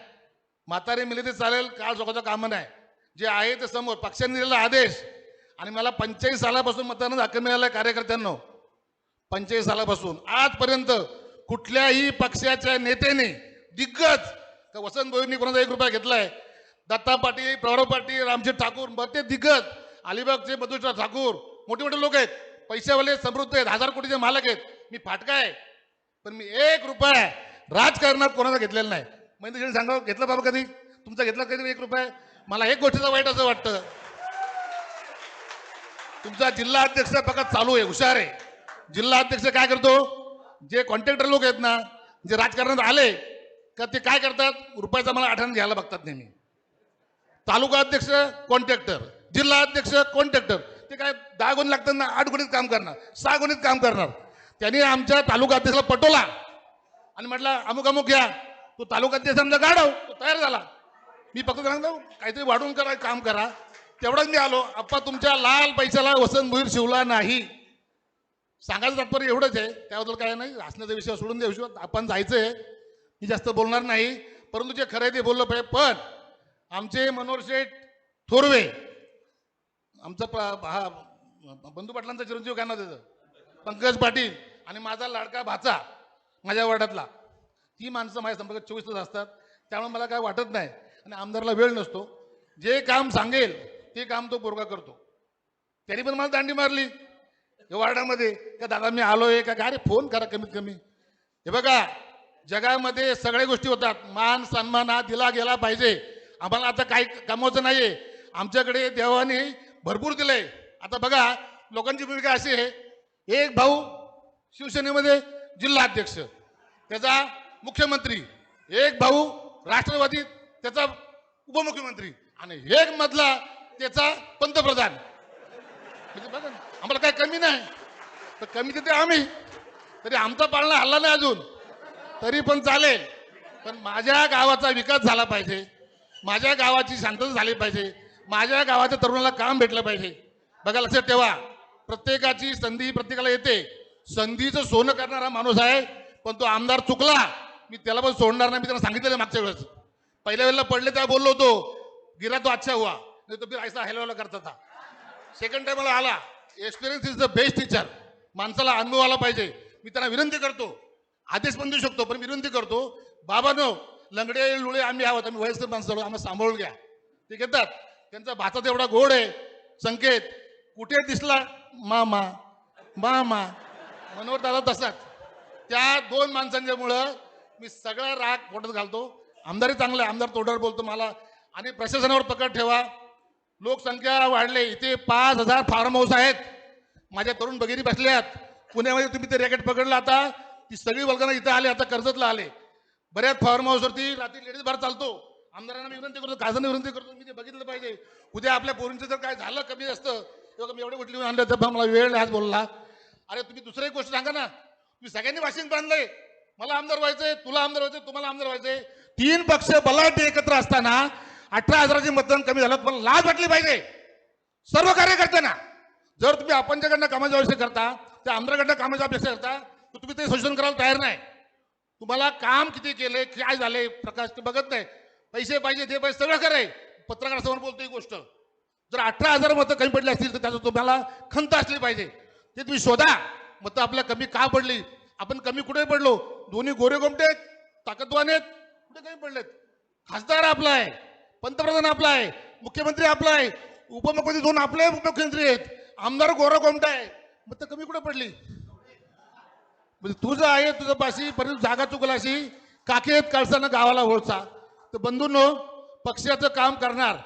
S5: म्हातारे मिले ते चालेल, काळ चोखाचं कामं नाही. जे आहे ते समोर पक्षाने दिलेला आदेश. आणि मला 45 सालापासून मतदानाचा हक्क मिळाला कार्यकर्त्यांना. 45 सालापासून आजपर्यंत कुठल्याही पक्षाच्या नेत्याने दिग्गज वसंत भोईरनी कोणाचा 1 रुपया घेतलाय? दत्ता पाटील, प्रवरा पाटील, रामशेठ ठाकूर, बरते दिग्गज, अलिबागचे मधुशाह ठाकूर, मोठे मोठे लोक आहेत, पैशावाले, समृद्ध आहेत, 1000 कोटीचे मालक आहेत. मी फाटका आहे, पण मी 1 रुपया राजकारणात कोणाचा घेतलेला नाही. म्हणजे सांगा, घेतला बाबा कधी? तुमचा घेतला कधी 1 रुपया? मला एक गोष्टीचं वाईट असं वाटतं, तुमचा जिल्हा अध्यक्ष फक्त चालू आहे, हुशार आहे. जिल्हा अध्यक्ष काय करतो? जे कॉन्ट्रॅक्टर लोक आहेत ना, जे राजकारणात आले का ते काय करतात? रुपयाचा मला आठवण घ्यायला बघतात नेहमी. तालुका अध्यक्ष कॉन्ट्रॅक्टर, जिल्हा अध्यक्ष कॉन्ट्रॅक्टर, ते काय 10 गुण लागतात ना, 8 गुणीत काम करणार, 6 गुणीत काम करणार. त्यांनी आमच्या तालुका अध्यक्षाला पटवला आणि म्हटलं अमुक अमुक घ्या. तो तालुका अध्यक्ष आमचा गाढव, तो तयार झाला. मी फक्त सांगतो काहीतरी वाढून करा, काम करा, तेवढंच मी आलो. आप्पा तुमच्या लाल पैशाला वसंत भोईर शिवला नाही. सांगायचं तात्पर्य एवढंच आहे, त्याबद्दल काय नाही. हसण्याचा विषय सोडून द्या, विषय आपण जायचंय, मी जास्त बोलणार नाही. परंतु जे खरं आहे ते बोललं पाहिजे. पण आमचे मनोहरशेठ थोरवे, आमचा बंधू पाटलांचा चिरंजीव काय नाव त्याचं, पंकज पाटील, आणि माझा लाडका भाचा माझ्या वार्डातला, ती माणसं माझ्या संपर्कात 24 तास असतात. त्यामुळे मला काय वाटत नाही आणि आमदारला वेळ नसतो. जे काम सांगेल ते काम तो पोरगा करतो. त्यांनी पण मला दांडी मारली या वार्डामध्ये का दादा मी आलोय का, अरे फोन करा कमीत कमी. हे बघा, जगामध्ये सगळ्या गोष्टी होतात, मान सन्मान हा दिला गेला पाहिजे. आम्हाला आता काही कमवायचं नाहीये, आमच्याकडे देवाने भरपूर दिलंय. आता बघा, लोकांची भूमिका अशी आहे, एक भाऊ शिवसेनेमध्ये जिल्हा अध्यक्ष, त्याचा मुख्यमंत्री, एक भाऊ राष्ट्रवादी, त्याचा उपमुख्यमंत्री, आणि एक मधला त्याचा पंतप्रधान. म्हणजे बघा, आम्हाला काय कमी नाही, तर कमी तिथे आम्ही, तरी आमचा पाळणा हल्ला नाही अजून. तरी पण चालेल, पण माझ्या गावाचा विकास झाला पाहिजे, माझ्या गावाची शांतता झाली पाहिजे, माझ्या गावाच्या तरुणाला काम भेटलं पाहिजे. बघा लक्षात ठेवा, प्रत्येकाची संधी प्रत्येकाला येते. संधीचं सोनं करणारा माणूस आहे, पण तो आमदार चुकला, मी त्याला पण सोडणार नाही. मी त्यांना सांगितलेलं मागच्या वेळेस, पहिल्या वेळेला पडले तेव्हा बोललो होतो, गिरा तो अच्छा हुआ, नाही तो फिर ऐसा हलवाला करता था. सेकंड टाइमला आला. Experience is the best teacher. माणसाला अनुभव आला पाहिजे. मी त्यांना विनंती करतो, आदेश पण देऊ शकतो, पण विनंती करतो, बाबांनो, लंगडे लुळे आम्ही आहोत, आम्ही वयस्कर माणसं आहोत, आम्हाला सांभाळून घ्या. ते घेतात. त्यांचा भाचा तेवढा गोड आहे. संकेत कुठे दिसला मामा मामा, मनोहर दादा तसाच. त्या दोन माणसांच्यामुळं मी सगळा राग पोटात घालतो. आमदारही चांगला आहे, आमदार तोंडावर बोलतो मला. आणि प्रशासनावर पकड ठेवा. लोकसंख्या वाढले, इथे 5,000 फार्म हाऊस आहेत. माझ्या तरुण भगिनी बसल्यात. पुण्यामध्ये तुम्ही ते रॅकेट पकडलं, आता ती सगळी वल्गना इथं आले, आता कर्जतला आले. बऱ्याच फार्म हाऊसवरती रात्री लेडीज बार चालतो. आमदारांना मी विनंती करतो, खासदारांना विनंती करतो, मी ते बघितलं पाहिजे. उद्या आपल्या पोरींचं जर काय झालं कमी असतं, तेव्हा मी एवढे कुठली आणलं तर मला वेळ नाही आज बोलला. अरे तुम्ही दुसरी गोष्ट सांगा ना, तुम्ही सगळ्यांनी वाशिंग बांधलंय. मला आमदार व्हायचंय, तुला आमदार व्हायचंय, तुम्हाला आमदार व्हायचंय. 3 पक्ष बलाढ्य एकत्र असताना 18,000चे मतदान कमी झालं, पण लाज वाटली पाहिजे सर्व कार्यकर्त्यांना. जर तुम्ही आपणच्याकडनं कामाची अपेक्षा करता, त्या आमदाराकडनं कामाची अपेक्षा करता, तर तुम्ही ते संशोधन करायला तयार नाही. तुम्हाला काम किती केले, काय झाले, प्रकाश ते बघत नाही. पैसे पाहिजे, ते पैसे सगळं करे. पत्रकारासमोर बोलतो ही गोष्ट. जर 18,000 मतं कमी पडली असतील, तर त्याचं तुम्हाला खंत असली पाहिजे. ते तुम्ही शोधा. मतं आपल्या कमी का पडली, आपण कमी कुठे पडलो. दोन्ही गोरे गोमटे ताकदवान आहेत, कुठे कमी पडलेत. खासदार आपला आहे, पंतप्रधान आपला आहे, मुख्यमंत्री आपला आहे, उपमुख्यमंत्री 2 आपले उपमुख्यमंत्री आहेत, आमदार गोरा गोमटा आहे, मतं कमी कुठे पडली. म्हणजे तुझं आहे, तुझं पाशी परंतु जागा चुकलाशी काखेत कळसानं गावाला ओळचा. तर बंधूंनो, पक्षाचं काम करणार.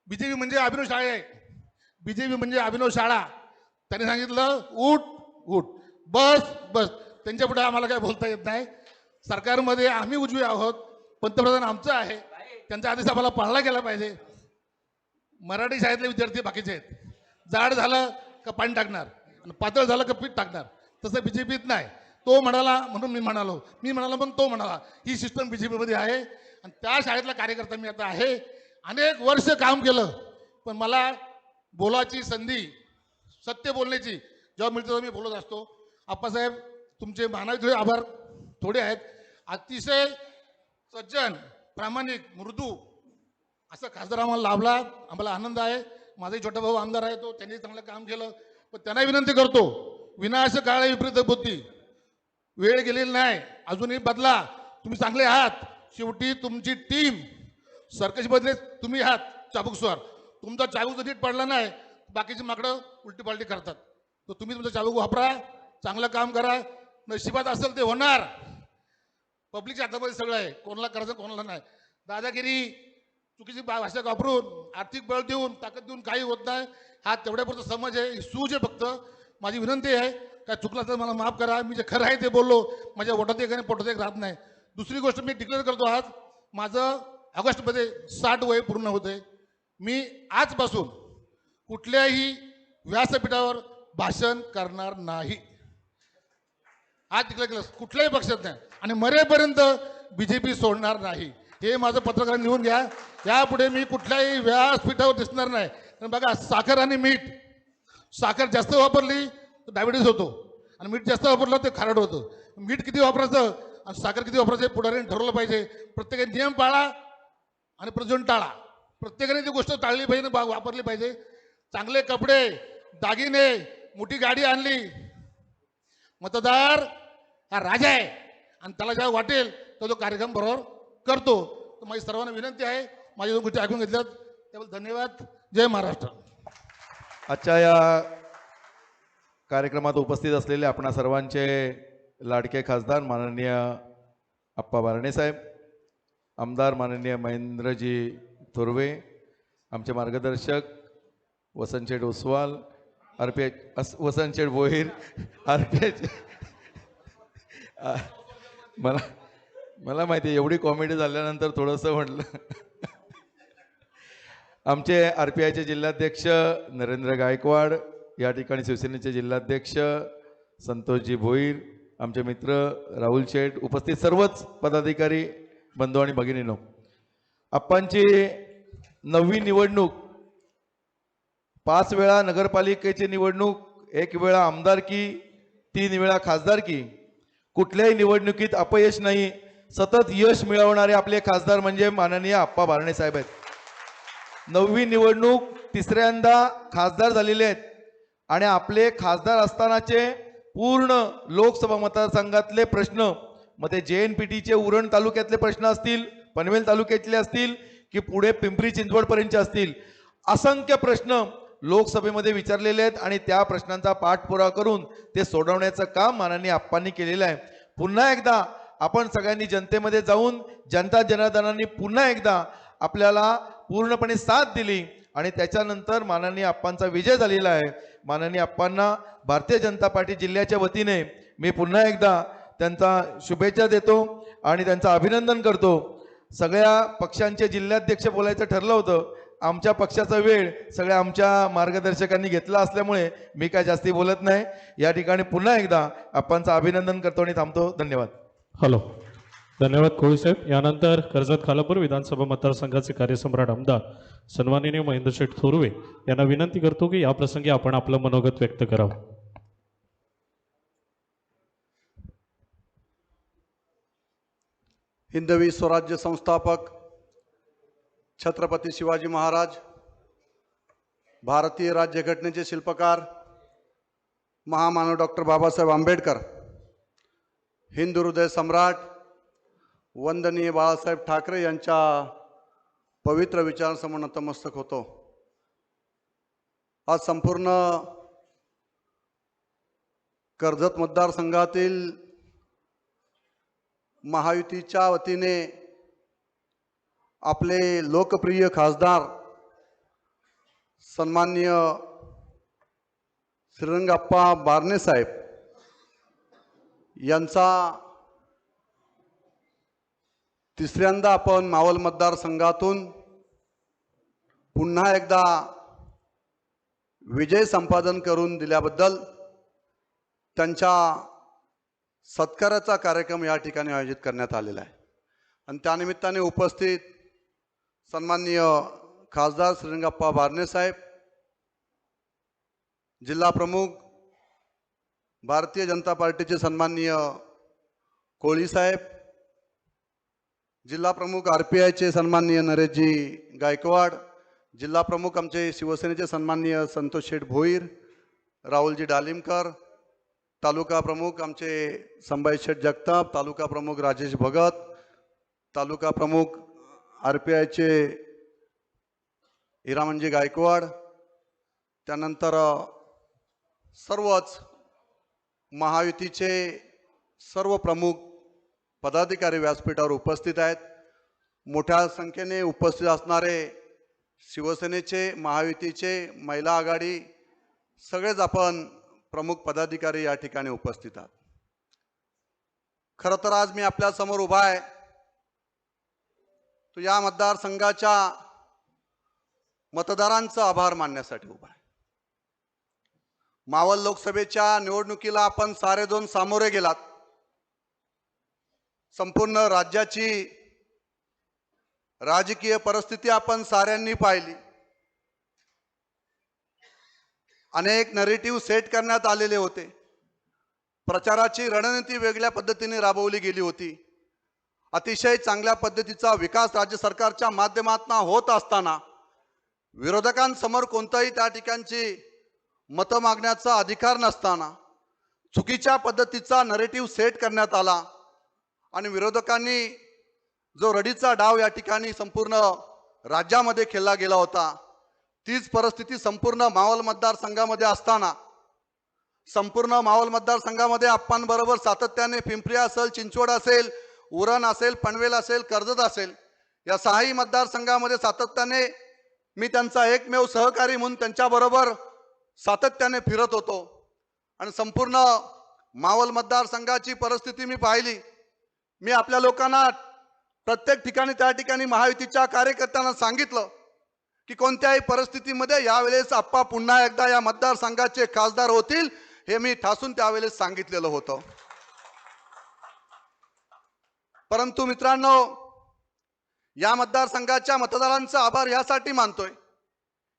S5: बीजेपी म्हणजे अभिनव शाळा आहे. बीजेपी म्हणजे अभिनव शाळा. त्यांनी सांगितलं उठ उठ, बस बस. त्यांच्या पुढे आम्हाला काय बोलता येत नाही. सरकारमध्ये आम्ही उजवे आहोत, पंतप्रधान आमचं आहे, त्यांचा आदेश आम्हाला पाळला गेला पाहिजे. मराठी शाळेतले विद्यार्थी बाकीचे आहेत. जाड झालं का पाणी टाकणार, आणि पातळ झालं का पीठ टाकणार. तसं बीजेपीत नाही. तो म्हणाला म्हणून मी म्हणालो, मी म्हणालो म्हणून तो म्हणाला. ही सिस्टम बीजेपीमध्ये आहे. आणि त्या शाळेतला कार्यकर्ता मी आता आहे. अनेक वर्ष काम केलं, पण मला बोलायची संधी, सत्य बोलण्याची जेव्हा मिळतं तेव्हा मी बोलत असतो. आप्पासाहेब, तुमचे मानाचे आभार थोडे आहेत. अतिशय सज्जन, प्रामाणिक, मृदू असं खासदार आम्हाला लाभला. आम्हाला आनंद आहे. माझाही छोटा भाऊ आमदार आहे, तो त्यांनी चांगलं काम केलं. पण त्यांना विनंती करतो, विनाश काळ विपरीत बुद्धी. वेळ गेलेली नाही, अजूनही बदला. तुम्ही चांगले आहात. शेवटी तुमची टीम सर्कसमधले तुम्ही आहात चाबूकस्वार. तुमचा चाबूक जर नीट पडला नाही, बाकीची माकडं उलटी पालटी करतात. तर तुम्ही तुमचा चाबूक वापरा, चांगलं काम करा. नशिबात असेल ते होणार. पब्लिकच्या हातामध्ये सगळं आहे, कोणाला करायचं कोणाला नाही. दादागिरी, चुकीची भाषा वापरून, आर्थिक बळ देऊन, ताकद देऊन काही होत नाही. हा तेवढ्यापुरता समज आहे, सूज आहे फक्त. माझी विनंती आहे, काय चुकला तर मला माफ करा. मी जे खरं आहे ते बोललो. माझ्या ओठात एक आणि पोटात एक राहत नाही. दुसरी गोष्ट मी डिक्लेअर करतो, आज माझं ऑगस्टमध्ये 60 वय पूर्ण होते. मी आजपासून कुठल्याही व्यासपीठावर भाषण करणार नाही. आज डिक्लेअर केलं, कुठल्याही पक्षात नाही. आणि मरेपर्यंत बीजेपी सोडणार नाही. हे माझं पत्रकार लिहून घ्या. यापुढे मी कुठल्याही व्यासपीठावर दिसणार नाही. कारण बघा, साखर आणि मीठ, साखर जास्त वापरली तर डायबिटीस होतो, आणि मीठ जास्त वापरलं ते खारट होतं. मीठ किती वापरायचं आणि साखर किती वापरायचं पुढाऱ्याने ठरवलं पाहिजे. प्रत्येकाने नियम पाळा आणि प्रज्वलन टाळा. प्रत्येकाने ती गोष्ट टाळली पाहिजे, वापरली पाहिजे. चांगले कपडे, दागिने, मोठी गाडी आणली. मतदार हा राजा आहे, आणि त्याला जेव्हा वाटेल तर तो कार्यक्रम बरोबर करतो. तर माझी सर्वांना विनंती आहे, माझ्या 2 गोष्टी ऐकून घेतल्यात त्याबद्दल धन्यवाद. जय महाराष्ट्र.
S6: आजच्या या कार्यक्रमात उपस्थित असलेले आपणा सर्वांचे लाडके खासदार माननीय आप्पा बारणे साहेब, आमदार माननीय महेंद्रजी थोरवे, आमचे मार्गदर्शक वसंतशेठ ओसवाल, RPH वसंतशेठ भोईर, RPH. मला माहिती आहे, एवढी कॉमेडी झाल्यानंतर थोडंसं म्हटलं. आमचे RPIचे जिल्हाध्यक्ष नरेंद्र गायकवाड, या ठिकाणी शिवसेनेचे जिल्हाध्यक्ष संतोषजी भोईर, आमचे मित्र राहुल शेठ, उपस्थित सर्वच पदाधिकारी बंधू आणि भगिनींनो, आप्पांची 9वी निवडणूक, 5 वेळा नगरपालिकेची निवडणूक, 1 वेळा आमदारकी, 3 वेळा खासदारकी, कुठल्याही निवडणुकीत अपयश नाही, सतत यश मिळवणारे आपले खासदार म्हणजे माननीय आप्पा बारणे साहेब आहेत. 9वी निवडणूक, 3ऱ्यांदा खासदार झालेले आहेत आणि आपले खासदार असतानाचे पूर्ण लोकसभा मतदारसंघातले प्रश्न, मग ते JNPTचे उरण तालुक्यातले प्रश्न असतील, पनवेल तालुक्यातले असतील की पुढे पिंपरी चिंचवडपर्यंतचे असतील, असंख्य प्रश्न लोकसभेमध्ये विचारलेले आहेत आणि त्या प्रश्नांचा पाठपुरावा करून ते सोडवण्याचं काम माननीय आप्पांनी केलेलं आहे. पुन्हा एकदा आपण सगळ्यांनी जनतेमध्ये जाऊन जनता जनार्दनांनी पुन्हा एकदा आपल्याला पूर्णपणे साथ दिली आणि त्याच्यानंतर माननीय आप्पांचा विजय झालेला आहे. माननीय आप्पांना भारतीय जनता पार्टी जिल्ह्याच्या वतीने मी पुन्हा एकदा त्यांचा शुभेच्छा देतो आणि त्यांचं अभिनंदन करतो. सगळ्या पक्षांचे जिल्हाध्यक्ष बोलायचं ठरलं होतं, आमच्या पक्षाचा वेळ सगळ्या आमच्या मार्गदर्शकांनी घेतला असल्यामुळे मी काय जास्ती बोलत नाही. या ठिकाणी पुन्हा एकदा आप्पांचं अभिनंदन करतो आणि थांबतो. धन्यवाद.
S1: हॅलो, धन्यवाद कोळी साहेब. यानंतर कर्जत खालापूर विधानसभा मतदारसंघाचे कार्यसम्राट आमदार सन्माननीय महेंद्रशेठ थोरवे यांना विनंती करतो की या प्रसंगी आपण आपलं मनोगत व्यक्त करावं.
S7: हिंदवी स्वराज्य संस्थापक छत्रपती शिवाजी महाराज, भारतीय राज्यघटनेचे शिल्पकार महामानव डॉक्टर बाबासाहेब आंबेडकर, हिंदू हृदय सम्राट वंदनीय बाळासाहेब ठाकरे यांच्या पवित्र विचारांसमोर नतमस्तक होतो. आज संपूर्ण कर्जत मतदारसंघातील महायुतीच्या वतीने आपले लोकप्रिय खासदार सन्माननीय श्रीरंगाप्पा बारणे साहेब यांचा 3ऱ्यांदा आपण मावळ मतदारसंघातून पुन्हा एकदा विजय संपादन करून दिल्याबद्दल त्यांच्या सत्काराचा कार्यक्रम या ठिकाणी आयोजित करण्यात आलेला आहे. आणि त्यानिमित्ताने उपस्थित सन्माननीय खासदार श्रीरंगाप्पा बारणे साहेब, जिल्हा प्रमुख भारतीय जनता पार्टीचे सन्माननीय कोळी साहेब, जिल्हा प्रमुख RPIचे सन्माननीय नरेशजी गायकवाड, जिल्हा प्रमुख आमचे शिवसेनेचे सन्माननीय संतोष शेठ भोईर, राहुलजी डालिमकर, तालुका प्रमुख आमचे संभाजी शेठ जगताप, तालुका प्रमुख राजेश भगत, तालुका प्रमुख RPIचे हिरामनजी गायकवाड, त्यानंतर सर्वच महायुतीचे सर्व प्रमुख पदाधिकारी व्यासपीठावर उपस्थित आहेत. मोठ्या संख्येने उपस्थित असणारे शिवसेनेचे, महायुतीचे, महिला आघाडी सगळेच आपण प्रमुख पदाधिकारी या ठिकाणी उपस्थित आहात. खरं तर आज मी आपल्या समोर उभा आहे तो या मतदारसंघाच्या मतदारांचा आभार मानण्यासाठी उभा आहे. मावळ लोकसभेच्या निवडणुकीला आपण सारेजण सामोरे गेलात. संपूर्ण राज्याची राजकीय परिस्थिती आपण साऱ्यांनी पाहिली. अनेक नरेटिव्ह सेट करण्यात आलेले होते. प्रचाराची रणनीती वेगळ्या पद्धतीने राबवली गेली होती. अतिशय चांगल्या पद्धतीचा विकास राज्य सरकारच्या माध्यमातून होत असताना विरोधकांसमोर कोणताही त्या ठिकाणची मतं मागण्याचा अधिकार नसताना चुकीच्या पद्धतीचा नरेटिव्ह सेट करण्यात आला आणि विरोधकांनी जो रडीचा डाव या ठिकाणी संपूर्ण राज्यामध्ये खेळला गेला होता, तीच परिस्थिती संपूर्ण मावळ मतदारसंघामध्ये असताना संपूर्ण मावळ मतदारसंघामध्ये आप्पांबरोबर सातत्याने पिंपरी असेल, चिंचवड असेल, उरण असेल, पनवेल असेल, कर्जत असेल, या 6ही मतदारसंघामध्ये सातत्याने मी त्यांचा एकमेव सहकारी म्हणून त्यांच्याबरोबर सातत्याने फिरत होतो आणि संपूर्ण मावळ मतदारसंघाची परिस्थिती मी पाहिली. मी आपल्या लोकांना प्रत्येक ठिकाणी त्या ठिकाणी महायुतीच्या कार्यकर्त्यांना सांगितलं की कोणत्याही परिस्थितीमध्ये यावेळेस आप्पा पुन्हा एकदा या मतदारसंघाचे खासदार होतील, हे मी ठासून त्यावेळेस सांगितलेलं होतं. परंतु मित्रांनो, या मतदारसंघाच्या मतदारांचा आभार यासाठी मानतोय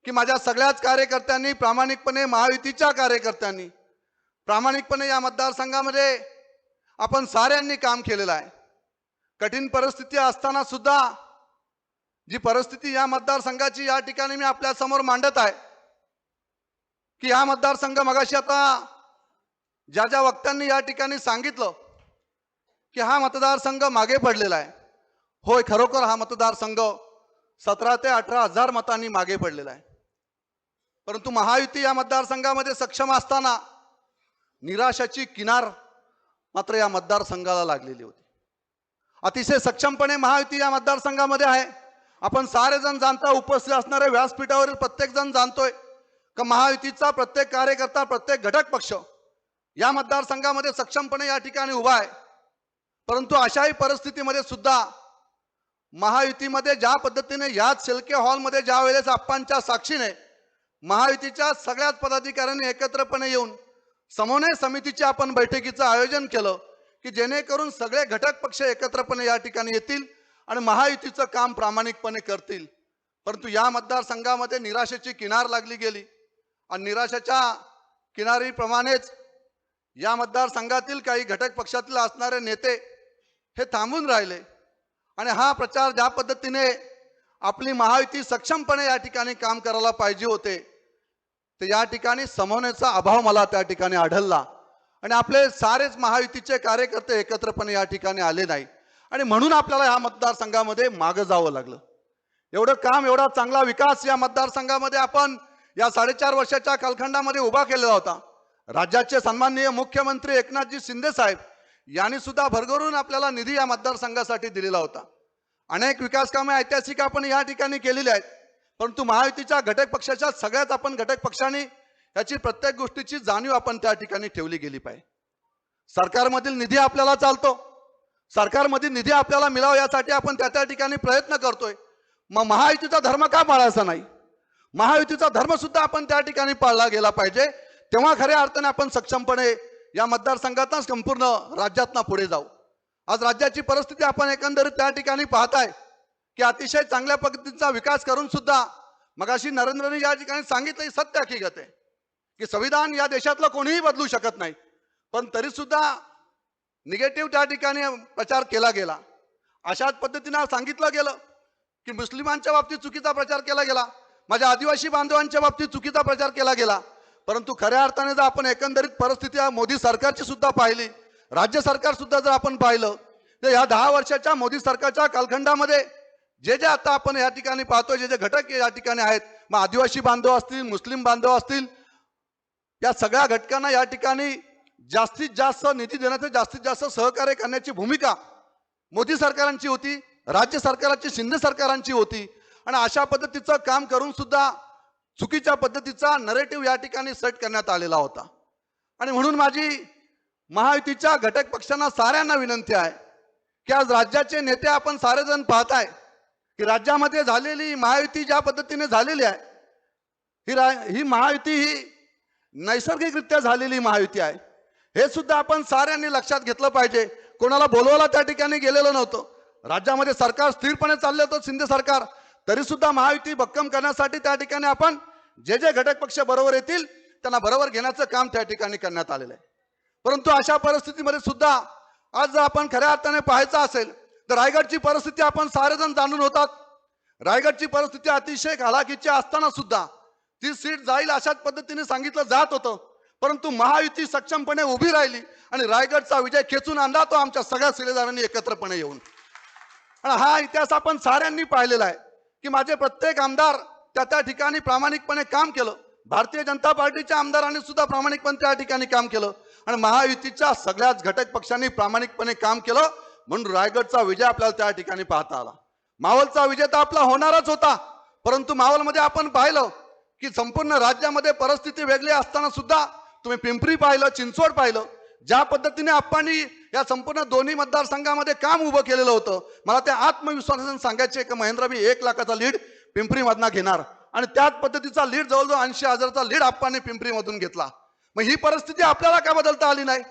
S7: की माझ्या सगळ्याच कार्यकर्त्यांनी प्रामाणिकपणे, महायुतीच्या कार्यकर्त्यांनी प्रामाणिकपणे या मतदारसंघामध्ये आपण साऱ्यांनी काम केलेलं आहे. कठीण परिस्थिती असताना सुद्धा जी परिस्थिती या मतदारसंघाची या ठिकाणी मी आपल्या समोर मांडत आहे की हा मतदारसंघ, मगाशी आता ज्या वक्त्यांनी या ठिकाणी सांगितलं की हा मतदारसंघ मागे पडलेला आहे. होय, खरोखर हा मतदारसंघ 17 ते 18 हजार मतांनी मागे पडलेला आहे. परंतु महायुती या मतदारसंघामध्ये सक्षम असताना निराशाची किनार मात्र या मतदारसंघाला लागलेली होती. अतिशय सक्षमपणे महायुती या मतदारसंघामध्ये आहे. आपण सारेजण जाणता, उपस्थित असणारे व्यासपीठावरील प्रत्येक जण जाणतोय की महायुतीचा प्रत्येक कार्यकर्ता, प्रत्येक घटक पक्ष या मतदारसंघामध्ये सक्षमपणे या ठिकाणी उभा आहे. परंतु अशाही परिस्थितीमध्ये सुद्धा महायुतीमध्ये ज्या पद्धतीने याच शेलके हॉलमध्ये ज्या वेळेस आप्पांच्या साक्षीने महायुतीच्या सगळ्याच पदाधिकाऱ्यांनी एकत्रपणे येऊन समन्वय समितीची आपण बैठकीचं आयोजन केलं की जेणेकरून सगळे घटक पक्ष एकत्रपणे या ठिकाणी येतील आणि महायुतीचं काम प्रामाणिकपणे करतील. परंतु या मतदारसंघामध्ये निराशेची किनार लागली गेली आणि निराशेच्या किनारीप्रमाणेच या मतदारसंघातील काही घटक पक्षातील असणारे नेते हे थांबून राहिले आणि हा प्रचार ज्या पद्धतीने आपली महायुती सक्षमपणे या ठिकाणी काम करायला पाहिजे होते ते या ठिकाणी समन्वयाचा अभाव मला त्या ठिकाणी आढळला आणि आपले सारेच महायुतीचे कार्यकर्ते एकत्रपणे या ठिकाणी आले नाही आणि म्हणून आपल्याला या मतदारसंघामध्ये मागं जावं लागलं. एवढं काम, एवढा चांगला विकास या मतदारसंघामध्ये आपण या 4.5 वर्षाच्या कालखंडामध्ये उभा केलेला होता. राज्याचे सन्माननीय मुख्यमंत्री एकनाथजी शिंदे साहेब यांनी सुद्धा भरभरून आपल्याला निधी या मतदारसंघासाठी दिलेला होता. अनेक विकास कामे ऐतिहासिक आपण या ठिकाणी केलेली आहेत. परंतु महायुतीच्या घटक पक्षाच्या सगळ्याच आपण घटक पक्षांनी याची प्रत्येक गोष्टीची जाणीव आपण त्या ठिकाणी ठेवली गेली पाहिजे. सरकारमधील निधी आपल्याला चालतो, सरकारमधील निधी आपल्याला मिळावा यासाठी आपण त्या ठिकाणी प्रयत्न करतोय. मग महायुतीचा धर्म का पाळायचा नाही? महायुतीचा धर्म सुद्धा आपण त्या ठिकाणी पाळला गेला पाहिजे. तेव्हा खऱ्या अर्थाने आपण सक्षमपणे या मतदारसंघातून संपूर्ण राज्यातनं पुढे जाऊ. आज राज्याची परिस्थिती आपण एकंदरीत त्या ठिकाणी पाहताय की अतिशय चांगल्या पद्धतीचा विकास करून सुद्धा मगाशी नरेंद्रने या ठिकाणी सांगितलं, सत्य हकीकत आहे की संविधान या देशातलं कोणीही बदलू शकत नाही, पण तरी सुद्धा निगेटिव्ह त्या ठिकाणी प्रचार केला गेला. अशाच पद्धतीने सांगितलं गेलं की मुस्लिमांच्या बाबतीत चुकीचा प्रचार केला गेला, माझ्या आदिवासी बांधवांच्या बाबतीत चुकीचा प्रचार केला गेला. परंतु खऱ्या अर्थाने जर आपण एकंदरीत परिस्थिती मोदी सरकारची सुद्धा पाहिली, राज्य सरकार सुद्धा जर आपण पाहिलं तर या 10 वर्षाच्या मोदी सरकारच्या कालखंडामध्ये जे जे आता आपण या ठिकाणी पाहतोय, जे जे घटक या ठिकाणी आहेत, मग आदिवासी बांधव असतील, मुस्लिम बांधव असतील, या सगळ्या घटकांना या ठिकाणी जास्तीत जास्त निधी देण्याचं, जास्तीत जास्त सहकार्य करण्याची भूमिका मोदी सरकारांची होती, राज्य सरकारांची, शिंदे सरकारांची होती. आणि अशा पद्धतीचं काम करून सुद्धा चुकीच्या पद्धतीचा नरेटिव्ह या ठिकाणी सेट करण्यात आलेला होता. आणि म्हणून माझी महायुतीच्या घटक पक्षांना साऱ्यांना विनंती आहे की आज राज्याचे नेते आपण सारेजण पाहताय की राज्यामध्ये झालेली महायुती ज्या पद्धतीने झालेली आहे, ही महायुती ही नैसर्गिकरित्या झालेली महायुती आहे. हे सुद्धा आपण साऱ्यांनी लक्षात घेतलं पाहिजे. कोणाला बोलवायला त्या ठिकाणी गेलेलं नव्हतं. राज्यामध्ये सरकार स्थिरपणे चाललं होतं, शिंदे सरकार, तरी सुद्धा महायुती भक्कम करण्यासाठी त्या ठिकाणी आपण जे जे घटक पक्ष बरोबर येतील त्यांना बरोबर घेण्याचं काम त्या ठिकाणी करण्यात आलेलं आहे. परंतु अशा परिस्थितीमध्ये सुद्धा आज जर आपण खऱ्या अर्थाने पाहायचं असेल तर रायगडची परिस्थिती आपण सारेजण जाणून होतात. रायगडची परिस्थिती अतिशय हलाखीची असताना सुद्धा ती सीट जाईल अशाच पद्धतीने सांगितलं जात होतं. परंतु महायुती सक्षमपणे उभी राहिली आणि रायगडचा विजय खेचून आणला तो आमच्या सगळ्या शिलेदारांनी एकत्रपणे येऊन. आणि हा इतिहास आपण साऱ्यांनी पाहिलेला आहे की माझे प्रत्येक आमदार त्या ठिकाणी प्रामाणिकपणे काम केलं. भारतीय जनता पार्टीच्या आमदारांनी सुद्धा प्रामाणिकपणे त्या ठिकाणी काम केलं आणि महायुतीच्या सगळ्याच घटक पक्षांनी प्रामाणिकपणे काम केलं. म्हणून रायगडचा विजय आपल्याला त्या ठिकाणी पाहता आला. मावळचा विजय तर आपला होणारच होता, परंतु मावळमध्ये आपण पाहिलं की संपूर्ण राज्यामध्ये परिस्थिती वेगळी असताना सुद्धा तुम्ही पिंपरी पाहिलं, चिंचवड पाहिलं, ज्या पद्धतीने आपण या संपूर्ण दोन्ही मतदारसंघामध्ये काम उभं केलेलं होतं. मला त्या आत्मविश्वासाने सांगायचे की महेंद्र मी 1 लाखाचा लीड पिंपरीमधनं घेणार आणि त्याच पद्धतीचा लीड जवळजवळ 80,000चा लीड आपण पिंपरीमधून घेतला. मग ही परिस्थिती आपल्याला का बदलता आली नाही?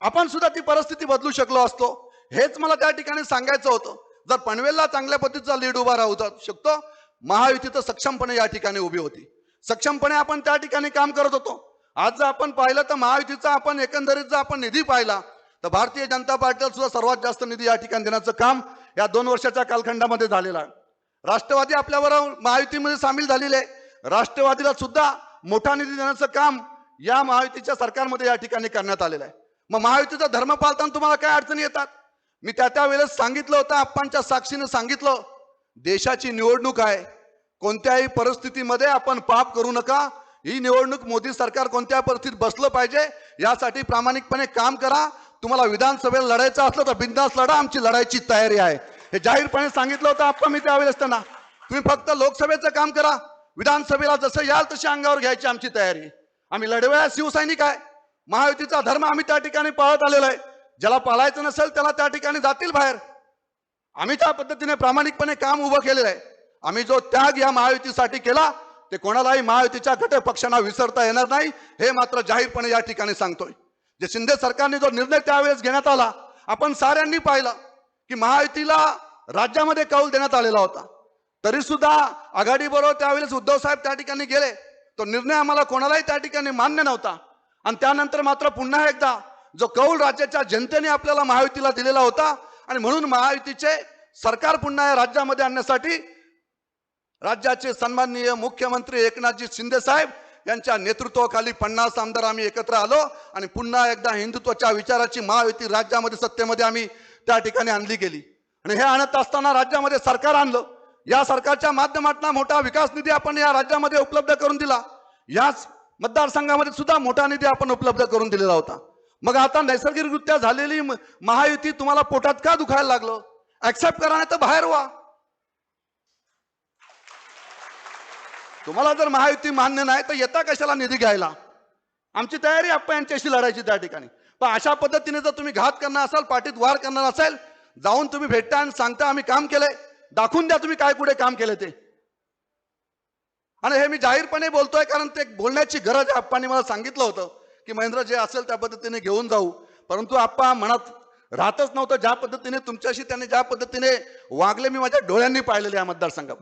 S7: आपण सुद्धा ती परिस्थिती बदलू शकलो असतो. हेच मला त्या ठिकाणी सांगायचं होतं. जर पनवेलला चांगल्या पद्धतीचा लीड उभा राहू शकतो, महायुती तर सक्षमपणे या ठिकाणी उभी होती, सक्षमपणे आपण त्या ठिकाणी काम करत होतो. आज जर आपण पाहिलं तर महायुतीचा आपण एकंदरीत जर आपण निधी पाहिला तर भारतीय जनता पार्टीला सुद्धा सर्वात जास्त निधी या ठिकाणी देण्याचं काम या 2 वर्षाच्या कालखंडामध्ये झालेलं आहे. राष्ट्रवादी आपल्याबरोबर महायुतीमध्ये सामील झालेले आहे. राष्ट्रवादीला सुद्धा मोठा निधी देण्याचं काम या महायुतीच्या सरकारमध्ये या ठिकाणी करण्यात आलेलं आहे. मग महायुतीचा धर्म पाळताना तुम्हाला काय अडचणी येतात? मी त्या वेळेस सांगितलं होतं, आप्पांच्या साक्षीने सांगितलं, देशाची निवडणूक आहे, कोणत्याही परिस्थितीमध्ये आपण पाप करू नका. ही निवडणूक मोदी सरकार कोणत्या परिस्थितीत बसलं पाहिजे यासाठी प्रामाणिकपणे काम करा. तुम्हाला विधानसभेला लढायचं असलं तर बिनधास्त लढा, आमची लढायची तयारी आहे. हे जाहीरपणे सांगितलं होतं आप्पा मी त्यावेळेस त्यांना. तुम्ही फक्त लोकसभेचं काम करा, विधानसभेला जसं याल तशी अंगावर घ्यायची आमची तयारी. आम्ही लढवया शिवसैनिक आहे. महायुतीचा धर्म आम्ही त्या ठिकाणी पाळत आलेलो आहे. ज्याला पाळायचं नसेल त्याला त्या ठिकाणी जातील बाहेर. आम्ही त्या पद्धतीने प्रामाणिकपणे काम उभं केलेलं आहे. आम्ही जो त्याग या महायुतीसाठी केला ते कोणालाही महायुतीच्या घटक पक्षांना विसरता येणार नाही, हे मात्र जाहीरपणे या ठिकाणी सांगतोय. जे शिंदे सरकारने जो निर्णय त्यावेळेस घेण्यात आला, आपण साऱ्यांनी पाहिलं की महायुतीला राज्यामध्ये कौल देण्यात आलेला होता, तरी सुद्धा आघाडीबरोबर त्यावेळेस उद्धव साहेब त्या ठिकाणी गेले. तो निर्णय आम्हाला कोणालाही त्या ठिकाणी मान्य नव्हता. आणि त्यानंतर मात्र पुन्हा एकदा जो कौल राज्याच्या जनतेने आपल्याला महायुतीला दिलेला होता आणि म्हणून महायुतीचे सरकार पुन्हा या राज्यामध्ये आणण्यासाठी राज्याचे सन्माननीय मुख्यमंत्री एकनाथजी शिंदे साहेब यांच्या नेतृत्वाखाली 50 आमदार आम्ही एकत्र आलो आणि पुन्हा एकदा हिंदुत्वाच्या विचाराची महायुती राज्यामध्ये सत्तेमध्ये आम्ही त्या ठिकाणी आणली गेली. आणि हे आणत असताना राज्यामध्ये सरकार आणलं. या सरकारच्या माध्यमातून मोठा विकास निधी आपण या राज्यामध्ये उपलब्ध करून दिला. याच मतदारसंघामध्ये सुद्धा मोठा निधी आपण उपलब्ध करून दिलेला होता. मग आता नैसर्गिकरित्या झालेली महायुती तुम्हाला पोटात का दुखायला लागलं? ऍक्सेप्ट करा, नाही तर बाहेर व्हा. तुम्हाला जर महायुती मान्य नाही तर येता कशाला निधी घ्यायला? आमची तयारी आपण यांच्याशी लढायची त्या ठिकाणी. पण अशा पद्धतीने जर तुम्ही घात करणार असाल, पाठीत वार करणार असेल, जाऊन तुम्ही भेटता आणि सांगता आम्ही काम केलंय, दाखवून द्या तुम्ही काय कुठे काम केलं ते. आणि हे मी जाहीरपणे बोलतोय कारण ते बोलण्याची गरज आहे. आप्पांनी मला सांगितलं होतं की महेंद्र जे असेल त्या पद्धतीने घेऊन जाऊ, परंतु आप्पा मनात राहतच नव्हतं. ज्या पद्धतीने तुमच्याशी त्यांनी ज्या पद्धतीने वागले मी माझ्या डोळ्यांनी पाहिलेले या मतदारसंघात.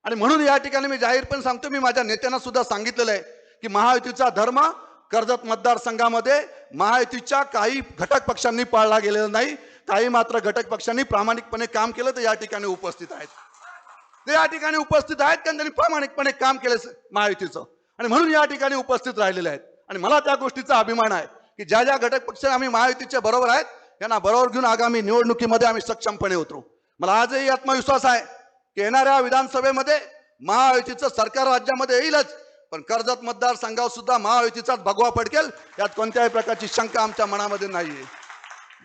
S7: आणि म्हणून या ठिकाणी मी जाहीरपणे सांगतो, मी माझ्या नेत्यांना सुद्धा सांगितलेलं आहे की महायुतीचा धर्म कर्जत मतदारसंघामध्ये महायुतीच्या काही घटक पक्षांनी पाळला गेलेला नाही. काही मात्र घटक पक्षांनी प्रामाणिकपणे काम केलं ते या ठिकाणी उपस्थित आहेत. ते या ठिकाणी उपस्थित आहेत कारण त्यांनी प्रामाणिकपणे काम केलं महायुतीचं आणि म्हणून या ठिकाणी उपस्थित राहिलेले आहेत. आणि मला त्या गोष्टीचा अभिमान आहे की ज्या ज्या घटक पक्ष आम्ही महायुतीच्या बरोबर आहेत त्यांना बरोबर घेऊन आगामी निवडणुकीमध्ये आम्ही सक्षमपणे उतरू. मला आजही आत्मविश्वास आहे की येणाऱ्या विधानसभेमध्ये महायुतीचं सरकार राज्यामध्ये येईलच, पण कर्जत मतदारसंघावर सुद्धा महायुतीचाच भगवा फडकेल यात कोणत्याही प्रकारची शंका आमच्या मनामध्ये नाहीये.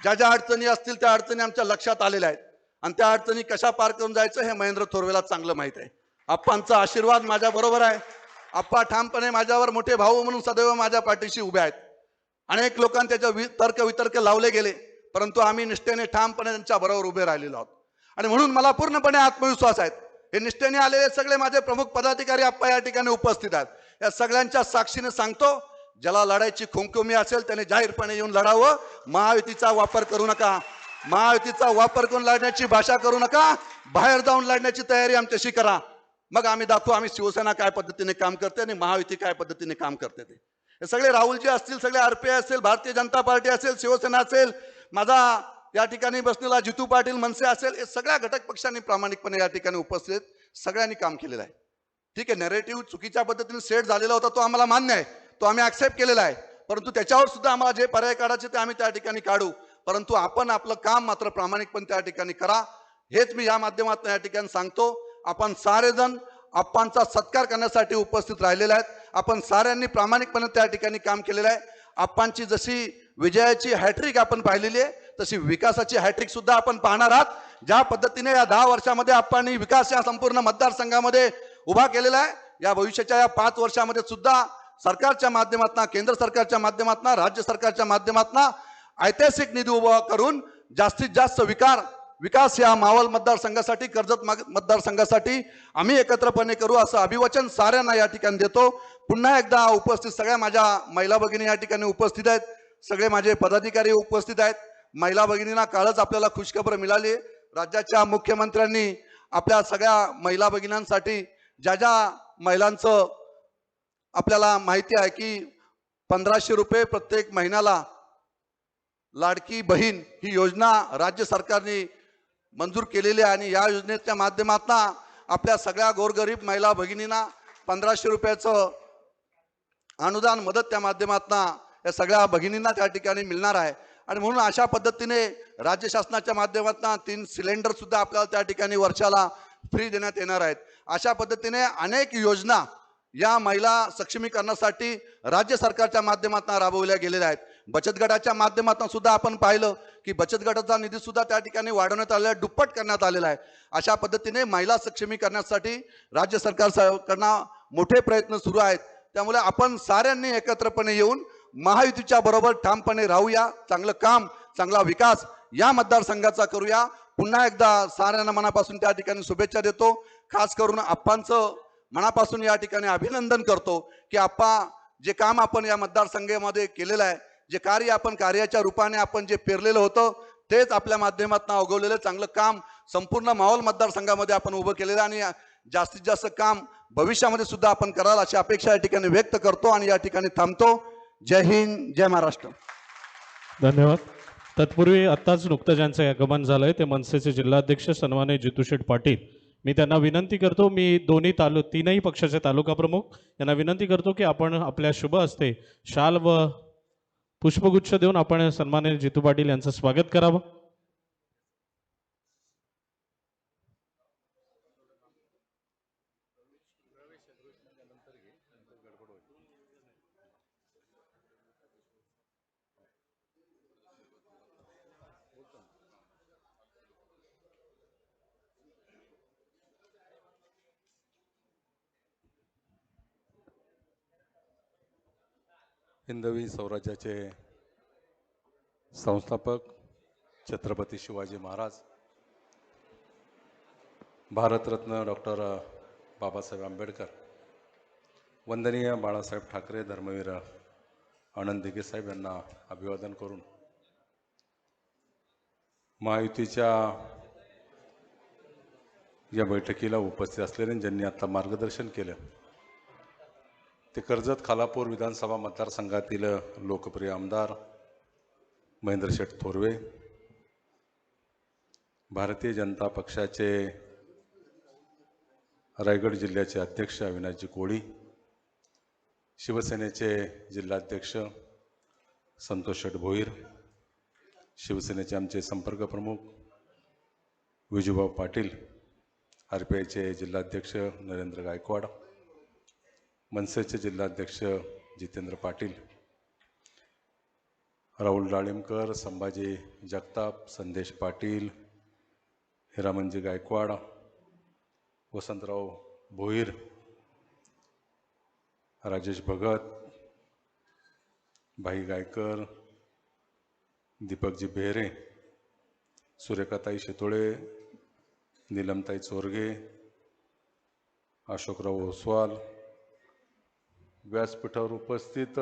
S7: ज्या ज्या अडचणी असतील त्या अडचणी आमच्या लक्षात आलेल्या आहेत आणि त्या अडचणी कशा पार करून जायचं हे महेंद्र थोरवेला चांगलं माहित आहे. आप्पांचा आशीर्वाद माझ्या बरोबर आहे. आप्पा ठामपणे माझ्यावर मोठे भाऊ म्हणून सदैव माझ्या पाठीशी उभे आहेत. अनेक लोकांनी त्याच्या तर्क वितर्क लावले गेले, परंतु आम्ही निष्ठेने ठामपणे त्यांच्या बरोबर उभे राहिलेलो आहोत. आणि म्हणून मला पूर्णपणे आत्मविश्वास आहे. हे निष्ठेने आलेले सगळे माझे प्रमुख पदाधिकारी आप्पा या ठिकाणी उपस्थित आहेत. या सगळ्यांच्या साक्षीने सांगतो, ज्याला लढायची खुमखुमी असेल त्याने जाहीरपणे येऊन लढावं. महायुतीचा वापर करू नका. महायुतीचा वापर करून लढण्याची भाषा करू नका. बाहेर जाऊन लढण्याची तयारी आमच्याशी करा. मग आम्ही दाखवू आम्ही शिवसेना काय पद्धतीने काम करते आणि महायुती काय पद्धतीने काम करते. ते हे सगळे राहुलजी असतील, सगळे RPI असेल, भारतीय जनता पार्टी असेल, शिवसेना असेल, माझा या ठिकाणी बसलेला जितू पाटील मनसे असेल, हे सगळ्या घटक पक्षांनी प्रामाणिकपणे या ठिकाणी उपस्थित सगळ्यांनी काम केलेलं आहे. ठीक आहे, नॅरेटिव्ह चुकीच्या पद्धतीने सेट झालेला होता तो आम्हाला मान्य आहे, तो आम्ही ऍक्सेप्ट केलेला आहे. परंतु त्याच्यावर सुद्धा आम्हाला जे पर्याय काढायचे ते आम्ही त्या ठिकाणी काढू. परंतु आपण आपलं काम मात्र प्रामाणिकपणे त्या ठिकाणी करा, हेच मी या माध्यमातून या ठिकाणी सांगतो. आपण सारेजण आप्पांचा सत्कार करण्यासाठी उपस्थित राहिलेले आहेत. आपण साऱ्यांनी प्रामाणिकपणे त्या ठिकाणी काम केलेलं आहे. आप्पांची जशी विजयाची हॅट्रिक आपण पाहिलेली आहे तशी विकासाची हॅट्रिक सुद्धा आपण पाहणार आहात. ज्या पद्धतीने या 10 वर्षामध्ये आप्पांनी विकास या संपूर्ण मतदारसंघामध्ये उभा केलेला आहे, या भविष्याच्या या 5 वर्षामध्ये सुद्धा सरकारच्या माध्यमातून, केंद्र सरकारच्या माध्यमातून, राज्य सरकारच्या माध्यमातून ऐतिहासिक निधी उभा करून जास्तीत जास्त विकास या मावळ मतदारसंघासाठी, कर्जत मतदारसंघासाठी आम्ही एकत्रपणे करू असं अभिवचन साऱ्यांना या ठिकाणी देतो. पुन्हा एकदा उपस्थित सगळ्या माझ्या महिला भगिनी या ठिकाणी उपस्थित आहेत, सगळे माझे पदाधिकारी उपस्थित आहेत. महिला भगिनींना कालच आपल्याला खुशखबर मिळाली. राज्याच्या मुख्यमंत्र्यांनी आपल्या सगळ्या महिला भगिनींसाठी ज्या ज्या महिलांचं आपल्याला माहिती आहे की 1500 रुपये प्रत्येक महिन्याला लाडकी बहीण ही योजना राज्य सरकारने मंजूर केलेली आहे आणि या योजनेच्या माध्यमातून आपल्या सगळ्या गोरगरीब महिला भगिनींना 1500 रुपयाचं अनुदान मदत त्या माध्यमातून या सगळ्या भगिनींना त्या ठिकाणी मिळणार आहे. आणि म्हणून अशा पद्धतीने राज्य शासनाच्या माध्यमातून 3 सिलेंडर सुद्धा आपल्याला त्या ठिकाणी वर्षाला फ्री देण्यात येणार आहेत. अशा पद्धतीने अनेक योजना या महिला सक्षमीकरणासाठी राज्य सरकारच्या माध्यमातून राबवल्या गेलेल्या आहेत. बचत गटाच्या माध्यमातून सुद्धा आपण पाहिलं की बचत गटाचा निधी सुद्धा त्या ठिकाणी वाढवण्यात आलेला आहे, दुप्पट करण्यात आलेला आहे. अशा पद्धतीने महिला सक्षमीकरणासाठी राज्य सरकारकडनं मोठे प्रयत्न सुरू आहेत. त्यामुळे आपण साऱ्यांनी एकत्रपणे येऊन महायुतीच्या बरोबर ठामपणे राहूया. चांगलं काम, चांगला विकास या मतदारसंघाचा करूया. पुन्हा एकदा साऱ्यांना मनापासून त्या ठिकाणी शुभेच्छा देतो. खास करून आप्पांचं मनापासून या ठिकाणी अभिनंदन करतो की आप्पा जे काम आपण या मतदारसंघामध्ये केलेलं आहे, जे कार्य आपण कार्याच्या रूपाने आपण जे पेरलेलं होतं तेच आपल्या माध्यमातून उगवलेलं चांगलं काम संपूर्ण मावळ मतदारसंघामध्ये आपण उभं केलेलं आणि जास्तीत जास्त काम भविष्यामध्ये सुद्धा आपण कराल अशी अपेक्षा या ठिकाणी व्यक्त करतो आणि या ठिकाणी थांबतो. जय हिंद, जय महाराष्ट्र.
S1: धन्यवाद. तत्पूर्वी आत्ताच नुकतं ज्यांचं आगमन झालंय ते मनसेचे जिल्हाध्यक्ष सन्माननीय जितूशेठ पाटील. मी त्यांना विनंती करतो, मी तीनही पक्षाचे तालुका प्रमुख यांना विनंती करतो की आपण आपल्या शुभ हस्ते शाल व पुष्पगुच्छ देऊन आपण सन्माननीय जितू पाटील यांचं स्वागत करावं.
S8: हिंदवी स्वराज्याचे संस्थापक छत्रपती शिवाजी महाराज, भारतरत्न डॉक्टर बाबासाहेब आंबेडकर, वंदनीय बाळासाहेब ठाकरे, धर्मवीर आनंद दिघे साहेब यांना अभिवादन करून महायुतीच्या या बैठकीला उपस्थित असलेले ज्यांनी आता मार्गदर्शन केलं ते कर्जत खालापूर विधानसभा मतदारसंघातील लोकप्रिय आमदार महेंद्र शेठ थोरवे, भारतीय जनता पक्षाचे रायगड जिल्ह्याचे अध्यक्ष अविनाशजी कोळी, शिवसेनेचे जिल्हाध्यक्ष संतोष शेठ भोईर, शिवसेनेचे आमचे संपर्क प्रमुख विजूभाऊ पाटील, RPIचे जिल्हाध्यक्ष नरेंद्र गायकवाड, मनसेचे जिल्हाध्यक्ष जितेंद्र पाटील, राहुल डाळिंबकर, संभाजी जगताप, संदेश पाटील, हिरामनजी गायकवाड, वसंतराव भोईर, राजेश भगत, भाई गायकर, दीपकजी बेहरे, सुरेखाताई शेतोळे, नीलमताई चोरगे, अशोकराव ओसवाल, व्यासपीठावर उपस्थित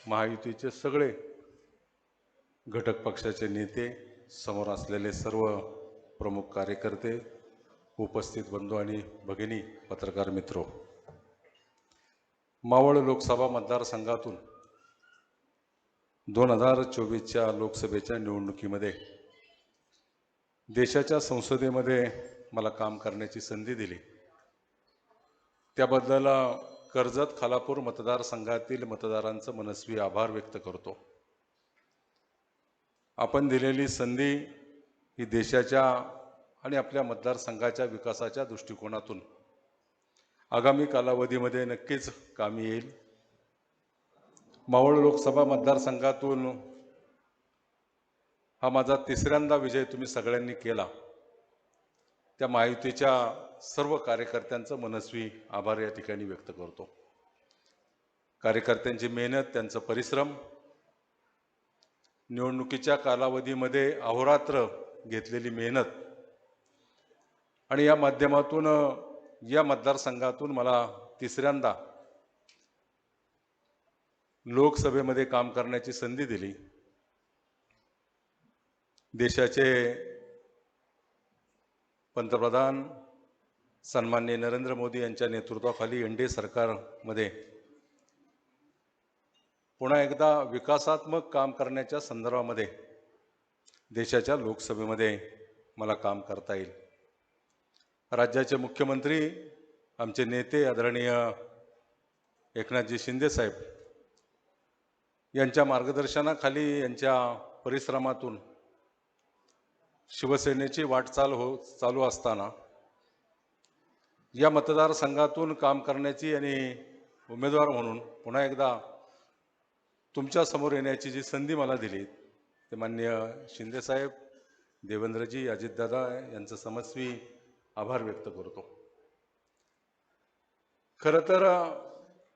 S8: महायुतीचे सगळे घटक पक्षाचे नेते, समोर असलेले सर्व प्रमुख कार्यकर्ते, उपस्थित बंधू आणि भगिनी, पत्रकार मित्रो, मावळ लोकसभा मतदारसंघातून 2024च्या लोकसभेच्या निवडणुकीमध्ये देशाच्या संसदेमध्ये मला काम करण्याची संधी दिली त्याबद्दल कर्जत खालापूर मतदारसंघातील मतदारांचं मनस्वी आभार व्यक्त करतो. आपण दिलेली संधी ही देशाच्या आणि आपल्या मतदारसंघाच्या विकासाच्या दृष्टिकोनातून आगामी कालावधीमध्ये नक्कीच कामी येईल. मावळ लोकसभा मतदारसंघातून हा माझा तिसऱ्यांदा विजय तुम्ही सगळ्यांनी केला. त्या महायुतीच्या सर्व कार्यकर्त्यांचं मनस्वी आभार या ठिकाणी व्यक्त करतो. कार्यकर्त्यांची मेहनत, त्यांचं परिश्रम, निवडणुकीच्या कालावधीमध्ये अहोरात्र घेतलेली मेहनत आणि या माध्यमातून या मतदारसंघातून मला तिसऱ्यांदा लोकसभेमध्ये काम करण्याची संधी दिली. देशाचे पंतप्रधान सन्माननीय नरेंद्र मोदी यांच्या नेतृत्वाखाली NDA सरकारमध्ये पुन्हा एकदा विकासात्मक काम करण्याच्या संदर्भामध्ये देशाच्या लोकसभेमध्ये मला काम करता येईल. राज्याचे मुख्यमंत्री आमचे नेते आदरणीय एकनाथजी शिंदे साहेब यांच्या मार्गदर्शनाखाली, यांच्या परिश्रमातून शिवसेनेची वाटचाल चालू असताना या मतदारसंघातून काम करण्याची आणि उमेदवार म्हणून पुन्हा एकदा तुमच्या समोर येण्याची जी संधी मला दिली ते माननीय शिंदेसाहेब, देवेंद्रजी, अजितदादा यांचं समस्वी आभार व्यक्त करतो. खरं तर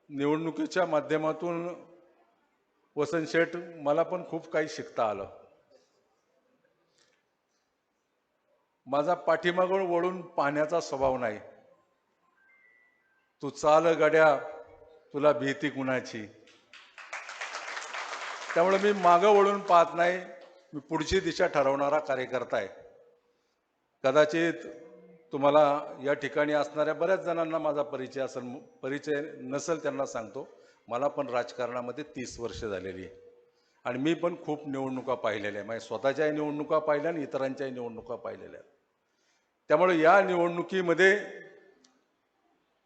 S8: निवडणुकीच्या माध्यमातून वसंत शेठ मला पण खूप काही शिकता आलं. माझा पाठीमागून वळून पाहण्याचा स्वभाव नाही. तू चाल गड्या, तुला भीती कुणाची. त्यामुळे मी मागं वळून पाहत नाही. मी पुढची दिशा ठरवणारा कार्यकर्ता आहे. कदाचित तुम्हाला या ठिकाणी असणाऱ्या बऱ्याच जणांना माझा परिचय नसेल, त्यांना सांगतो. मला पण राजकारणामध्ये 30 वर्ष झालेली आहे आणि मी पण खूप निवडणुका पाहिलेल्या आहे. माझ्या स्वतःच्याही निवडणुका पाहिल्या आणि इतरांच्याही निवडणुका पाहिलेल्या आहेत. त्यामुळे या निवडणुकीमध्ये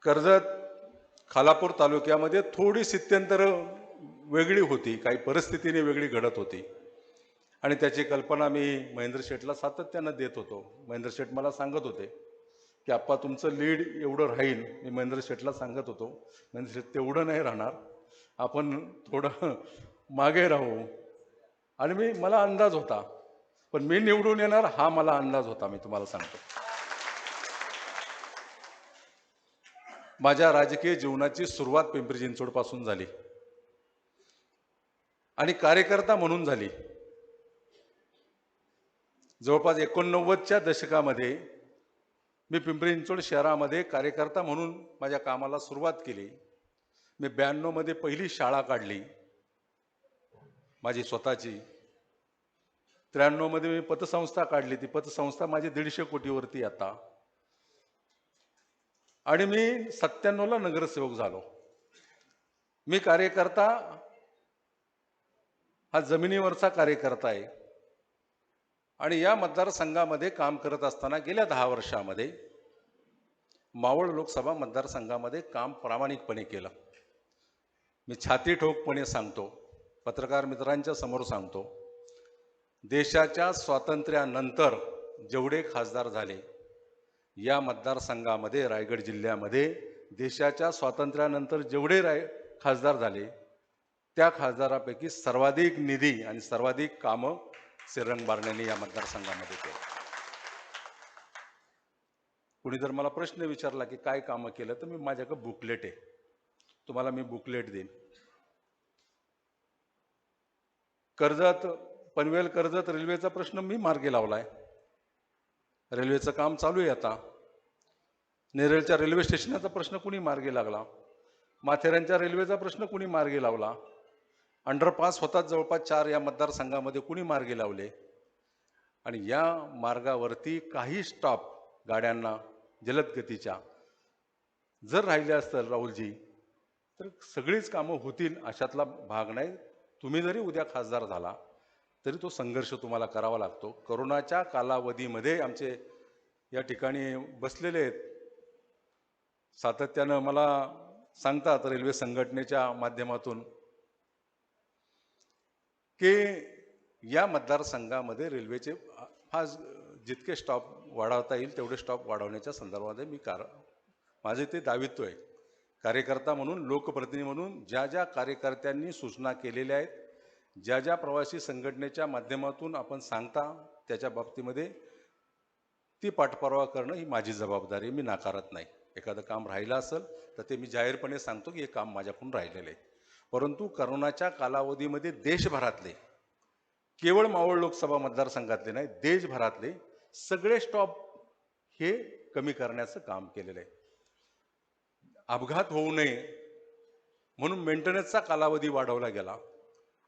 S8: कर्जत खालापूर तालुक्यामध्ये थोडी स्थित्यंतर वेगळी होती, काही परिस्थितीने वेगळी घडत होती आणि त्याची कल्पना मी महेंद्र शेठला सातत्यानं देत होतो. महेंद्र शेठ मला सांगत होते की आप्पा तुमचं लीड एवढं राहील. मी महेंद्र शेठला सांगत होतो, महेंद्र शेठ तेवढं नाही राहणार, आपण थोडं मागे राहू. आणि मला अंदाज होता, पण मी निवडून येणार हा मला अंदाज होता. मी तुम्हाला सांगतो, माझ्या राजकीय जीवनाची सुरुवात पिंपरी चिंचवड पासून झाली आणि कार्यकर्ता म्हणून झाली. जवळपास 89च्या दशकामध्ये मी पिंपरी चिंचवड शहरामध्ये कार्यकर्ता म्हणून माझ्या कामाला सुरुवात केली. मी 92 मध्ये पहिली शाळा काढली माझी स्वतःची. 93 मध्ये मी पतसंस्था काढली. ती पतसंस्था माझी 150 कोटीवरती आता. आणि मी 97ला नगरसेवक झालो. मी कार्यकर्ता हा जमिनीवरचा कार्यकर्ता आहे आणि या मतदारसंघामध्ये काम करत असताना गेल्या 10 वर्षामध्ये मावळ लोकसभा मतदारसंघामध्ये काम प्रामाणिकपणे केलं. मी छाती ठोकपणे सांगतो, पत्रकार मित्रांच्या समोर सांगतो, देशाच्या स्वातंत्र्यानंतर जेवढे खासदार झाले या मतदारसंघामध्ये, रायगड जिल्ह्यामध्ये देशाच्या स्वातंत्र्यानंतर जेवढे खासदार झाले त्या खासदारापैकी सर्वाधिक निधी आणि सर्वाधिक कामं श्रीरंग बारण्यांनी या मतदारसंघामध्ये केली. कुणी जर मला प्रश्न विचारला की काय कामं केलं, तर मी माझ्याकडे बुकलेट आहे, तुम्हाला मी बुकलेट देईन. पनवेल कर्जत रेल्वेचा प्रश्न मी मार्गी लावलाय. रेल्वेचं काम चालू आहे आता. नेरळच्या रेल्वे स्टेशनचा प्रश्न कुणी मार्गी लागला. माथेरानच्या रेल्वेचा प्रश्न कुणी मार्गी लावला. अंडरपास होतात जवळपास 4 या मतदारसंघामध्ये कुणी मार्गी लावले. आणि या मार्गावरती काही स्टॉप गाड्यांना जलद गतीच्या जर राहिल्या असतील राहुलजी, तर सगळीच कामं होतील अशातला भाग नाही. तुम्ही जरी उद्या खासदार झाला तरी तो संघर्ष तुम्हाला करावा लागतो. करोनाच्या कालावधीमध्ये आमचे या ठिकाणी बसलेले आहेत, सातत्यानं मला सांगतात रेल्वे संघटनेच्या माध्यमातून की या मतदारसंघामध्ये रेल्वेचे जितके स्टॉप वाढवता येईल तेवढे स्टॉप वाढवण्याच्या संदर्भामध्ये माझे ते दायित्व आहे. कार्यकर्ता म्हणून, लोकप्रतिनिधी म्हणून ज्या ज्या कार्यकर्त्यांनी सूचना केलेल्या आहेत, ज्या ज्या प्रवासी संघटनेच्या माध्यमातून आपण सांगता त्याच्या बाबतीमध्ये ती पाठपुरावा करणं ही माझी जबाबदारी. मी नाकारत नाही. एखादं काम राहिलं असेल तर ते मी जाहीरपणे सांगतो की हे काम माझ्याकडून राहिलेलं आहे. परंतु करोनाच्या कालावधीमध्ये देशभरातले, केवळ मावळ लोकसभा मतदारसंघातले नाही, देशभरातले सगळे स्टॉप हे कमी करण्याचं काम केलेलं आहे. अपघात होऊ नये म्हणून मेंटेनन्सचा कालावधी वाढवला गेला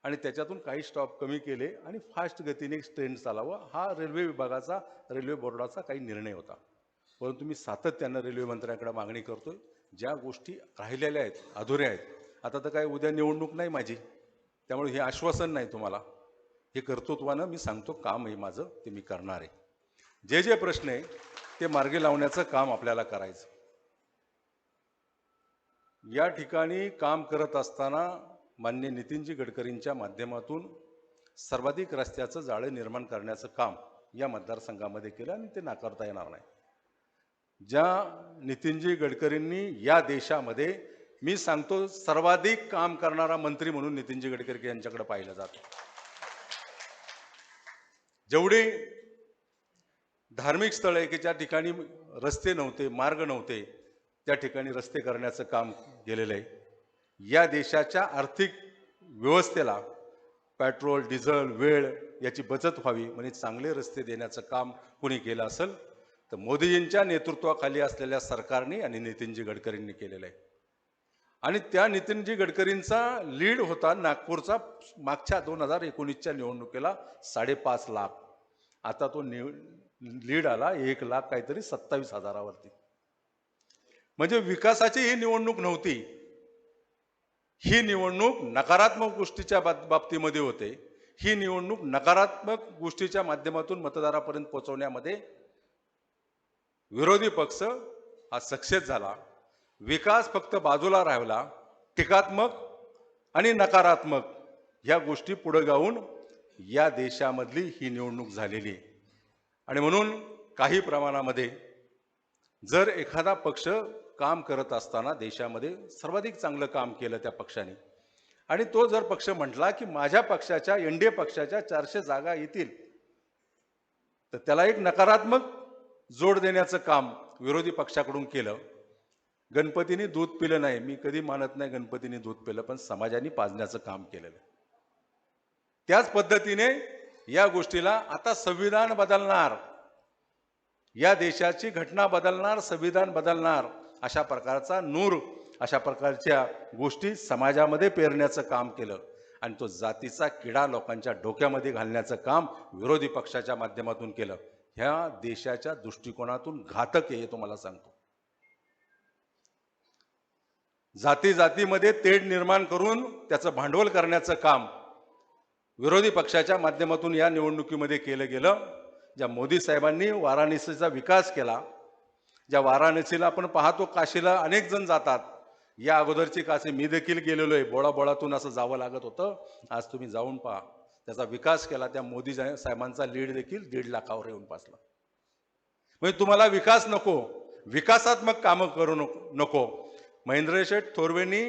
S8: आणि त्याच्यातून काही स्टॉप कमी केले आणि फास्ट गतीने ट्रेन चालावं हा रेल्वे विभागाचा, रेल्वे बोर्डाचा काही निर्णय होता. परंतु मी सातत्यानं रेल्वे मंत्र्यांकडे मागणी करतोय, ज्या गोष्टी राहिलेल्या आहेत, अधुऱ्या आहेत, आता तर काय उद्या निवडणूक नाही माझी, त्यामुळे हे आश्वासन नाही तुम्हाला, हे कर्तृत्वानं मी सांगतो, काम आहे माझं, ते मी करणार आहे. जे जे प्रश्न आहे ते मार्गी लावण्याचं काम आपल्याला करायचं. या ठिकाणी काम करत असताना माननीय नितीनजी गडकरींच्या माध्यमातून सर्वाधिक रस्त्याचं जाळं निर्माण करण्याचं काम या मतदारसंघामध्ये केलं आणि ते नाकारता येणार नाही. ज्या नितीनजी गडकरींनी या देशामध्ये, मी सांगतो, सर्वाधिक काम करणारा मंत्री म्हणून नितीनजी गडकरी यांच्याकडे पाहिलं जातं. जेवढे धार्मिक स्थळ आहे की ज्या ठिकाणी रस्ते नव्हते, मार्ग नव्हते, त्या ठिकाणी रस्ते करण्याचं काम केलेलं आहे. या देशाच्या आर्थिक व्यवस्थेला पेट्रोल, डिझेल, वेळ याची बचत व्हावी म्हणजे चांगले रस्ते देण्याचं काम कोणी केलं असेल तर मोदीजींच्या नेतृत्वाखाली असलेल्या सरकारने आणि नितीनजी गडकरींनी केलेलं आहे. आणि त्या नितीनजी गडकरींचा लीड होता नागपूरचा मागच्या 2019च्या निवडणुकीला 5.5 लाख. आता तो लीड आला 1 लाख काहीतरी 27,000वरती. म्हणजे विकासाची ही निवडणूक नव्हती, ही निवडणूक नकारात्मक गोष्टीच्या बाबतीमध्ये होते. ही निवडणूक नकारात्मक गोष्टीच्या माध्यमातून मतदारापर्यंत पोहोचवण्यामध्ये विरोधी पक्ष हा सक्सेस झाला. विकास फक्त बाजूला राहिला. टीकात्मक आणि नकारात्मक ह्या गोष्टी पुढे गाऊन या देशामधली ही निवडणूक झालेली. आणि म्हणून काही प्रमाणामध्ये जर एखादा पक्ष काम करत असताना देशामध्ये सर्वाधिक चांगलं काम केलं त्या पक्षाने, आणि तो जर पक्ष म्हटला की माझ्या पक्षाच्या, एनडीए पक्षाच्या 400 जागा येतील, तर त्याला एक नकारात्मक जोड देण्याचं काम विरोधी पक्षाकडून केलं. गणपतीने दूध पिलं नाही, मी कधी मानत नाही गणपतीने दूध पिलं, पण समाजाने पाजण्याचं काम केलेलं. त्याच पद्धतीने या गोष्टीला आता संविधान बदलणार, या देशाची घटना बदलणार, संविधान बदलणार, अशा प्रकारचा नूर, अशा प्रकारच्या गोष्टी समाजामध्ये पेरण्याचं काम केलं. आणि तो जातीचा किडा लोकांच्या डोक्यामध्ये घालण्याचं काम विरोधी पक्षाच्या माध्यमातून केलं. ह्या देशाच्या दृष्टिकोनातून घातक आहे, हे तुम्हाला सांगतो. जाती जातीमध्ये तेढ निर्माण करून त्याचं भांडवल करण्याचं काम विरोधी पक्षाच्या माध्यमातून या निवडणुकीमध्ये केलं गेलं. ज्या मोदी साहेबांनी वाराणसीचा विकास केला, ज्या वाराणसीला आपण पाहतो काशीला अनेक जण जातात, या अगोदरची काशी मी देखील गेलेलो आहे, बोळाबोळातून असं जावं लागत होतं. आज तुम्ही जाऊन पहा, त्याचा विकास केला. त्या मोदी साहेबांचा लीड देखील 1.5 लाखावर येऊन पासला. म्हणजे तुम्हाला विकास नको, विकासात्मक कामं करू नको. महेंद्र शेठ थोरवेंनी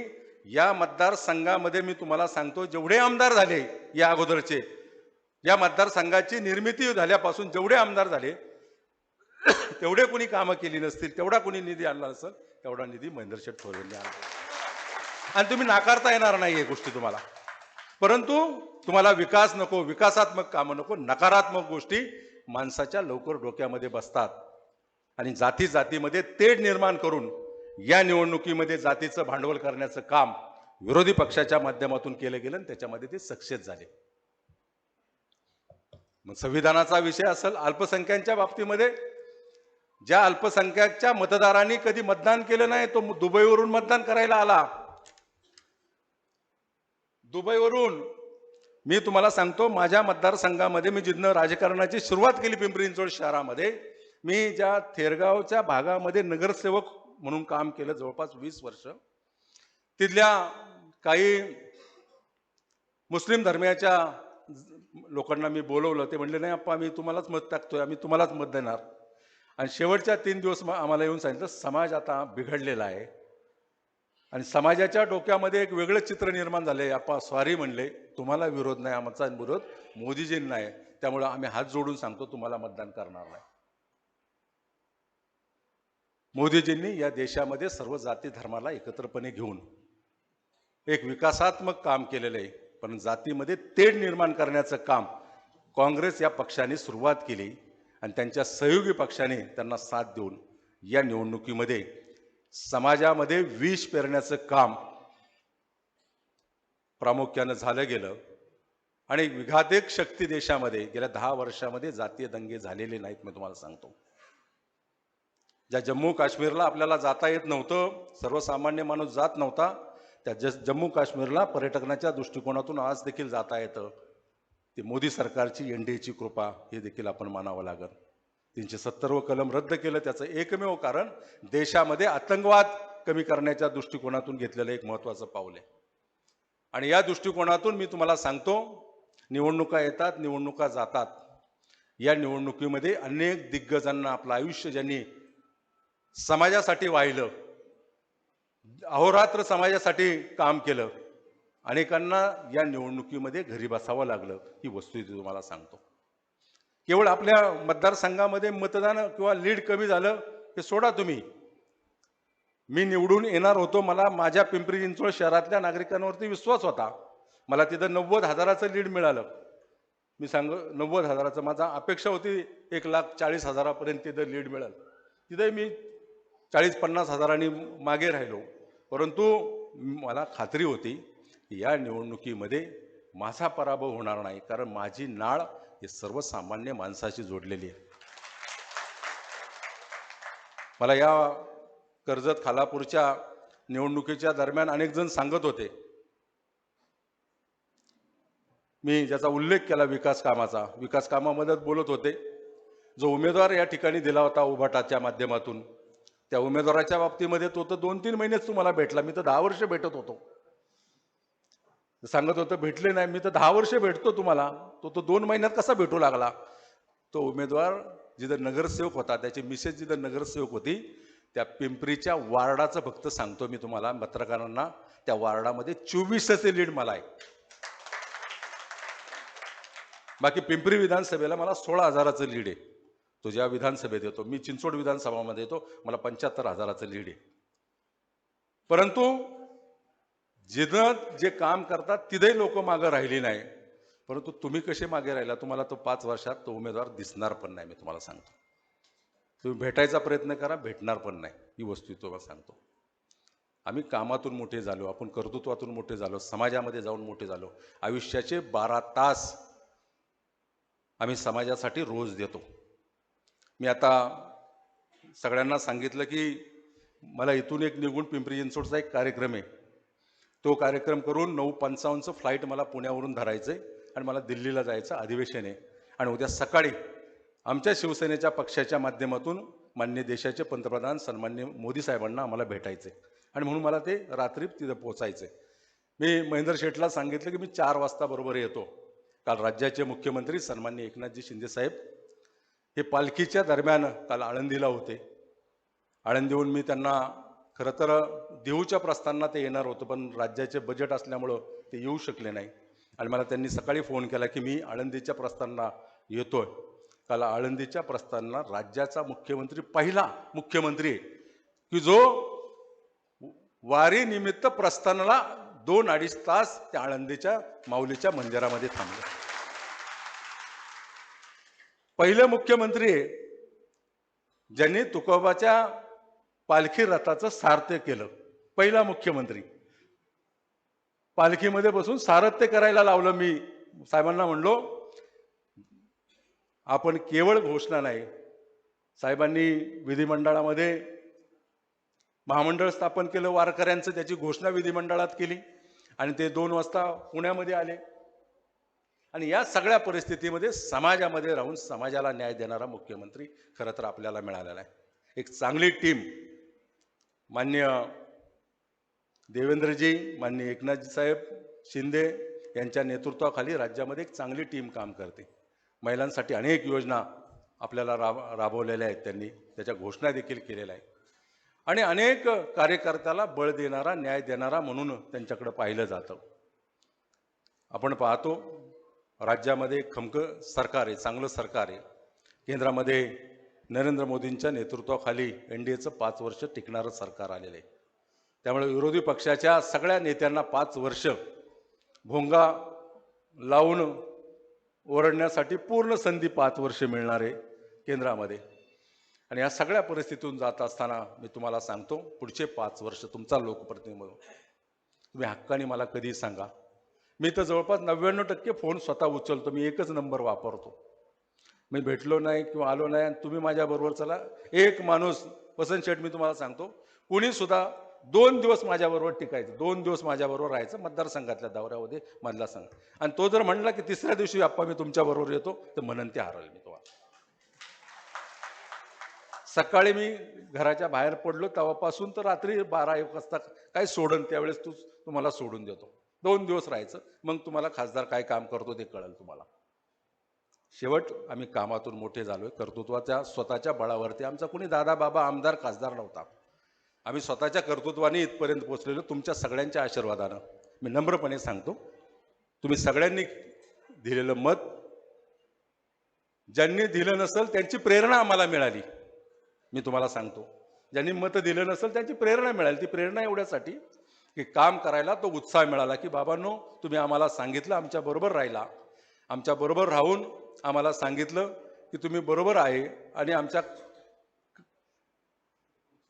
S8: या मतदारसंघामध्ये, मी तुम्हाला सांगतो, जेवढे आमदार झाले या अगोदरचे, या मतदारसंघाची निर्मिती झाल्यापासून जेवढे आमदार झाले तेवढे कोणी कामं केली नसतील, तेवढा कोणी निधी आणला नसेल, तेवढा निधी महेंद्र शेठ थोरवेंनी आणला. आणि तुम्ही नाकारता येणार नाही या गोष्टी तुम्हाला. परंतु तुम्हाला विकास नको, विकासात्मक कामं नको, नकारात्मक गोष्टी माणसाच्या लवकर डोक्यामध्ये बसतात. आणि जाती जातीमध्ये तेढ निर्माण करून या निवडणुकीमध्ये जातीचं भांडवल करण्याचं काम विरोधी पक्षाच्या माध्यमातून केलं गेलं आणि त्याच्यामध्ये ते सक्सेस झाले. मग संविधानाचा विषय असेल, अल्पसंख्याकांच्या बाबतीमध्ये ज्या अल्पसंख्याकच्या मतदारांनी कधी मतदान केलं नाही, तो दुबईवरून मतदान करायला आला. दुबईवरून. मी तुम्हाला सांगतो, माझ्या मतदारसंघामध्ये मी जिथनं राजकारणाची सुरुवात केली पिंपरी चिंचवड शहरामध्ये, मी ज्या थेरगावच्या भागामध्ये नगरसेवक म्हणून काम केलं जवळपास 20 वर्ष. तिथल्या काही मुस्लिम धर्मियाच्या लोकांना मी बोलवलं. ते म्हणले, नाही अप्पा, आम्ही तुम्हालाच मत टाकतोय, आम्ही तुम्हालाच मत देणार. आणि शेवटच्या 3 दिवस आम्हाला येऊन सांगितलं, समाज आता बिघडलेला आहे आणि समाजाच्या डोक्यामध्ये एक वेगळं चित्र निर्माण झालंय. अप्पा सॉरी म्हणले, तुम्हाला विरोध नाही, आमचा विरोध मोदीजींना आहे, त्यामुळे आम्ही हात जोडून सांगतो तुम्हाला मतदान करणार नाही. मोदीजींनी या देशामध्ये सर्व जाती धर्माला एकत्रपणे घेऊन एक विकासात्मक काम केलेलं आहे. पण जातीमध्ये तेढ निर्माण करण्याचं काम काँग्रेस या पक्षाने सुरुवात केली आणि त्यांच्या सहयोगी पक्षाने त्यांना साथ देऊन या निवडणुकीमध्ये समाजामध्ये विष पेरण्याचं काम प्रामुख्यानं झालं गेलं. आणि विघातक शक्ती देशामध्ये गेल्या 10 वर्षामध्ये जातीय दंगे झालेले नाहीत. मी तुम्हाला सांगतो, ज्या जम्मू काश्मीरला आपल्याला जाता येत नव्हतं, सर्वसामान्य माणूस जात नव्हता, त्या जम्मू काश्मीरला पर्यटनाच्या दृष्टिकोनातून आज देखील जाता येतं. ती मोदी सरकारची एनडीएची कृपा हे देखील आपण मानावं लागेल. 370 कलम रद्द केलं, त्याचं एकमेव कारण देशामध्ये आतंकवाद कमी करण्याच्या दृष्टिकोनातून घेतलेलं एक महत्त्वाचं पाऊल आहे. आणि या दृष्टिकोनातून मी तुम्हाला सांगतो, निवडणुका येतात, निवडणुका जातात. या निवडणुकीमध्ये अनेक दिग्गजांना आपलं आयुष्य ज्यांनी समाजासाठी वाहिलं, अहोरात्र समाजासाठी काम केलं, अनेकांना या निवडणुकीमध्ये घरी बसावं लागलं. ही वस्तुस्थिती तुम्हाला सांगतो. केवळ आपल्या मतदारसंघामध्ये मतदान किंवा लीड कमी झालं हे सोडा तुम्ही. मी निवडून येणार होतो, मला माझ्या पिंपरी चिंचवड शहरातल्या नागरिकांवरती विश्वास होता. मला तिथं 90,000चं लीड मिळालं. मी 90,000चं, माझा अपेक्षा होती 1,40,000पर्यंत तिथं लीड मिळेल. तिथं मी 40-50 हजारांनी मागे राहिलो. परंतु मला खात्री होती की या निवडणुकीमध्ये माझा पराभव होणार नाही, कारण माझी नाळ हे सर्वसामान्य माणसाशी जोडलेली आहे. मला या कर्जत खालापूरच्या निवडणुकीच्या दरम्यान अनेक जण सांगत होते, मी ज्याचा उल्लेख केला विकास कामामध्ये बोलत होते, जो उमेदवार या ठिकाणी दिला होता उभाटाच्या माध्यमातून, त्या उमेदवाराच्या बाबतीमध्ये तो तर 2-3 महिनेच तुम्हाला भेटला. मी तर 10 वर्ष भेटत होतो. सांगत होतं भेटले नाही, मी तर 10 वर्ष भेटतो तुम्हाला, तो 2 महिन्यात कसा भेटू लागला. तो उमेदवार जिथं नगरसेवक होता, त्याची मिसेस जिथं नगरसेवक होती, त्या पिंपरीच्या वार्डाचं फक्त सांगतो मी तुम्हाला पत्रकारांना, त्या वार्डामध्ये 24चे लीड मला आहे. बाकी पिंपरी विधानसभेला मला 16,000चं लीड आहे. तो ज्या विधानसभेत येतो, मी चिंचवड विधानसभामध्ये येतो, मला 75,000चं लीड आहे. परंतु जिथं जे काम करतात तिथेही लोक मागं राहिली नाही. परंतु तुम्ही कसे मागे राहिला, तुम्हाला तो 5 वर्षात तो उमेदवार दिसणार पण नाही. मी तुम्हाला सांगतो, तुम्ही भेटायचा प्रयत्न करा, भेटणार पण नाही. ही वस्तू तुम्हाला सांगतो. आम्ही कामातून मोठे झालो, आपण कर्तृत्वातून मोठे झालो, समाजामध्ये जाऊन मोठे झालो. आयुष्याचे 12 तास आम्ही समाजासाठी रोज देतो. मी आता सगळ्यांना सांगितलं की मला इथून एक निघून पिंपरी चिंचवडचा एक कार्यक्रम आहे. तो कार्यक्रम करून 9:55चं फ्लाईट मला पुण्यावरून धरायचं आहे आणि मला दिल्लीला जायचं अधिवेशन आहे. आणि उद्या सकाळी आमच्या शिवसेनेच्या पक्षाच्या माध्यमातून माननीय देशाचे पंतप्रधान सन्माननीय मोदी साहेबांना आम्हाला भेटायचे आणि म्हणून मला ते रात्री तिथं पोचायचे. मी महेंद्र शेठला सांगितलं की मी 4 वाजता बरोबर येतो. काल राज्याचे मुख्यमंत्री सन्माननीय एकनाथजी शिंदे साहेब हे पालखीच्या दरम्यान काल आळंदीला होते. आळंदीहून मी त्यांना खरं तर देऊच्या प्रस्थानाला ते येणार होतं, पण राज्याचे बजेट असल्यामुळं ते येऊ शकले नाही. आणि मला त्यांनी सकाळी फोन केला की मी आळंदीच्या प्रस्थानाला येतोय. काल आळंदीच्या प्रस्थानाला राज्याचा मुख्यमंत्री, पहिला मुख्यमंत्री की जो वारी निमित्त प्रस्थानाला 2-2.5 तास त्या आळंदीच्या माऊलीच्या मंदिरामध्ये थांबले. पहिले मुख्यमंत्री ज्यांनी तुकोबाच्या पालखी रथाचं सारथ्य केलं. पहिला मुख्यमंत्री पालखीमध्ये बसून सारथ्य करायला लावलं. मी साहेबांना म्हणलो, आपण केवळ घोषणा नाही, साहेबांनी विधिमंडळामध्ये महामंडळ स्थापन केलं वारकऱ्यांचं, त्याची घोषणा विधिमंडळात केली आणि ते 2 वाजता पुण्यामध्ये आले. आणि या सगळ्या परिस्थितीमध्ये समाजामध्ये राहून समाजाला न्याय देणारा मुख्यमंत्री खरं तर आपल्याला मिळालेला आहे. एक चांगली टीम माननीय देवेंद्रजी, माननीय एकनाथजी साहेब शिंदे यांच्या नेतृत्वाखाली राज्यामध्ये एक चांगली टीम काम करते. महिलांसाठी अनेक योजना आपल्याला राबवलेल्या आहेत, त्यांनी त्याच्या घोषणा देखील केलेल्या आहेत. आणि अनेक कार्यकर्त्याला बळ देणारा, न्याय देणारा म्हणून त्यांच्याकडे पाहिलं जातं. आपण पाहतो राज्यामध्ये खमकं सरकार आहे, चांगलं सरकार आहे. केंद्रामध्ये नरेंद्र मोदींच्या नेतृत्वाखाली एनडीएचं 5 वर्ष टिकणारं सरकार आलेलं आहे. त्यामुळे विरोधी पक्षाच्या सगळ्या नेत्यांना 5 वर्ष भोंगा लावून ओरडण्यासाठी पूर्ण संधी 5 वर्ष मिळणार आहे केंद्रामध्ये. आणि या सगळ्या परिस्थितीतून जात असताना मी तुम्हाला सांगतो, पुढचे 5 वर्ष तुमचा लोकप्रतिनिधी म्हणून तुम्ही हक्काने मला कधी सांगा, मी तर जवळपास 99% फोन स्वतः उचलतो. मी एकच नंबर वापरतो. मी भेटलो नाही किंवा आलो नाही आणि तुम्ही माझ्याबरोबर चला. एक माणूस वसंत शेठ, मी तुम्हाला सांगतो, कुणी सुद्धा 2 दिवस माझ्याबरोबर टिकायचं, 2 दिवस माझ्याबरोबर राहायचं मतदारसंघातल्या दौऱ्यामध्ये मधला संघ. आणि तो जर म्हणला की तिसऱ्या दिवशी आप्पा मी तुमच्याबरोबर येतो, तर म्हणून ते हरवलं मी तुम्हाला. सकाळी मी घराच्या बाहेर पडलो तेव्हापासून तर रात्री 12-1 वाजता काय सोडन त्यावेळेस तुम्हाला सोडून देतो. 2 दिवस राहायचं, मग तुम्हाला खासदार काय काम करतो ते कळेल तुम्हाला. शेवट आम्ही कामातून मोठे झालोय, कर्तृत्वाच्या स्वतःच्या बळावरती. आमचा कोणी दादा बाबा आमदार खासदार नव्हता. आम्ही स्वतःच्या कर्तृत्वाने इथपर्यंत पोहोचलेलो तुमच्या सगळ्यांच्या आशीर्वादानं. मी नम्रपणे सांगतो, तुम्ही सगळ्यांनी दिलेलं मत, ज्यांनी दिलं नसेल त्यांची प्रेरणा आम्हाला मिळाली. मी तुम्हाला सांगतो, ज्यांनी मत दिलं नसेल त्यांची प्रेरणा मिळाली. ती प्रेरणा एवढ्यासाठी की काम करायला तो उत्साह मिळाला की बाबांनो, तुम्ही आम्हाला सांगितलं, आमच्याबरोबर राहिला, आमच्याबरोबर राहून आम्हाला सांगितलं की तुम्ही बरोबर आहे. आणि आमच्या,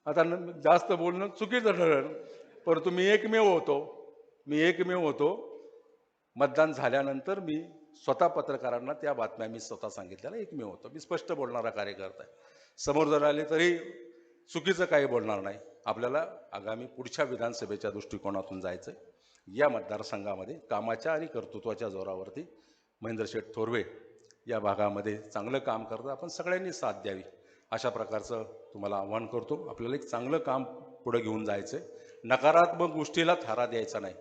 S8: आता जास्त बोलणं चुकीचं ठरेल, परंतु मी एकमेव होतो. मतदान झाल्यानंतर मी स्वतः पत्रकारांना त्या बातम्या मी स्वतः सांगितलेल्या एकमेव होतो. मी स्पष्ट बोलणारा कार्यकर्ता आहे. समोर जर आले तरी चुकीचं काही बोलणार नाही. आपल्याला आगामी पुढच्या विधानसभेच्या दृष्टिकोनातून जायचं आहे. या मतदारसंघामध्ये कामाच्या आणि कर्तृत्वाच्या जोरावरती महेंद्र शेठ थोरवे या भागामध्ये चांगलं काम करतात. आपण सगळ्यांनी साथ द्यावी अशा प्रकारचं तुम्हाला आव्हान करतो. आपल्याला एक चांगलं काम पुढे घेऊन जायचं आहे. नकारात्मक गोष्टीला थारा द्यायचा नाही.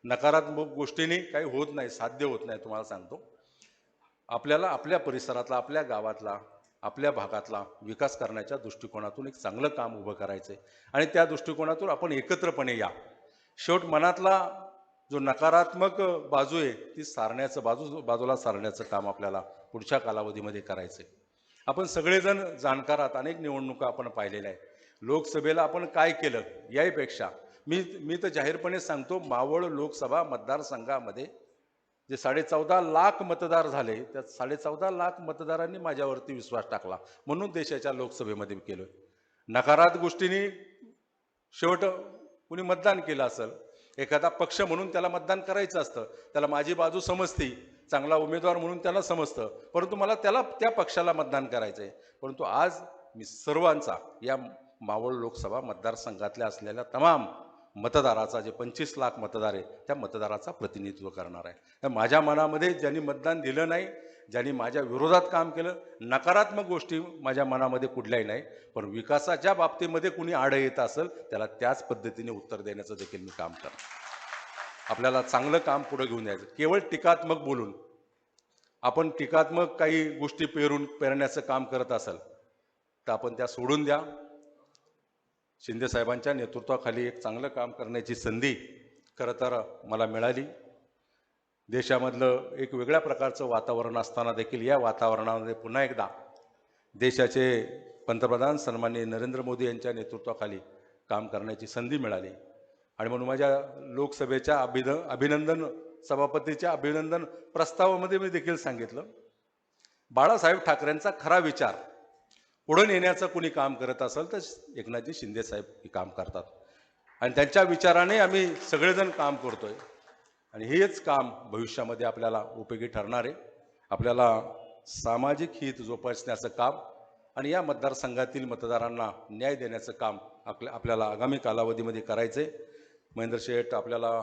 S8: नकारात्मक गोष्टीने काही होत नाही, साध्य होत नाही. तुम्हाला सांगतो, आपल्याला आपल्या परिसरातला, आपल्या गावातला, आपल्या भागातला विकास करण्याच्या दृष्टिकोनातून एक चांगलं काम उभं करायचं आहे. आणि त्या दृष्टिकोनातून आपण एकत्रपणे या. शेवट मनातला जो नकारात्मक बाजू आहे ती बाजूला सारण्याचं काम आपल्याला पुढच्या कालावधीमध्ये करायचं आहे. आपण सगळेजण जाणकार आहात. अनेक निवडणुका आपण पाहिलेल्या आहेत. लोकसभेला आपण काय केलं याहीपेक्षा मी तर जाहीरपणे सांगतो, मावळ लोकसभा मतदारसंघामध्ये जे 14.5 लाख मतदार झाले, त्या 14.5 लाख मतदारांनी माझ्यावरती विश्वास टाकला, म्हणून देशाच्या लोकसभेमध्ये केलं. नकारात्मक गोष्टींनी शेवट कुणी मतदान केलं असेल, एखादा पक्ष म्हणून त्याला मतदान करायचं असतं, त्याला माझी बाजू समजती, चांगला उमेदवार म्हणून त्याला समजतं, परंतु मला त्या पक्षाला मतदान करायचं आहे. परंतु आज मी सर्वांचा, या मावळ लोकसभा मतदारसंघातल्या असलेल्या तमाम मतदाराचा, जे 25 लाख मतदार आहे, त्या मतदाराचा प्रतिनिधित्व करणार आहे. तर माझ्या मनामध्ये ज्यांनी मतदान दिलं नाही, ज्यांनी माझ्या विरोधात काम केलं, नकारात्मक गोष्टी माझ्या मनामध्ये कुठल्याही नाही, पण विकासाच्या बाबतीमध्ये कुणी आड येत असेल त्याला त्याच पद्धतीने उत्तर देण्याचं देखील मी काम करतो. आपल्याला चांगलं काम पुढे घेऊन यायचं. केवळ टीकात्मक बोलून आपण टीकात्मक काही गोष्टी पेरण्याचं काम करत असाल तर आपण त्या सोडून द्या. शिंदे साहेबांच्या नेतृत्वाखाली एक चांगलं काम करण्याची संधी खरं तर मला मिळाली. देशामधलं एक वेगळ्या प्रकारचं वातावरण असताना देखील या वातावरणामध्ये पुन्हा एकदा देशाचे पंतप्रधान सन्माननीय नरेंद्र मोदी यांच्या नेतृत्वाखाली काम करण्याची संधी मिळाली. आणि म्हणून माझ्या लोकसभेच्या अभिनंदन सभापतीच्या अभिनंदन प्रस्तावामध्ये मी देखील सांगितलं, बाळासाहेब ठाकरेंचा खरा विचार पुढे नेण्याचं कुणी काम करत असेल तर एकनाथजी शिंदे साहेब हे काम करतात. आणि त्यांच्या विचाराने आम्ही सगळेजण काम करतोय. आणि हेच काम भविष्यामध्ये आपल्याला उपयोगी ठरणार आहे. आपल्याला सामाजिक हित जोपासण्याचं काम आणि या मतदारसंघातील मतदारांना न्याय देण्याचं काम आपल्याला आगामी कालावधीमध्ये करायचं आहे. महेंद्र शेठ, आपल्याला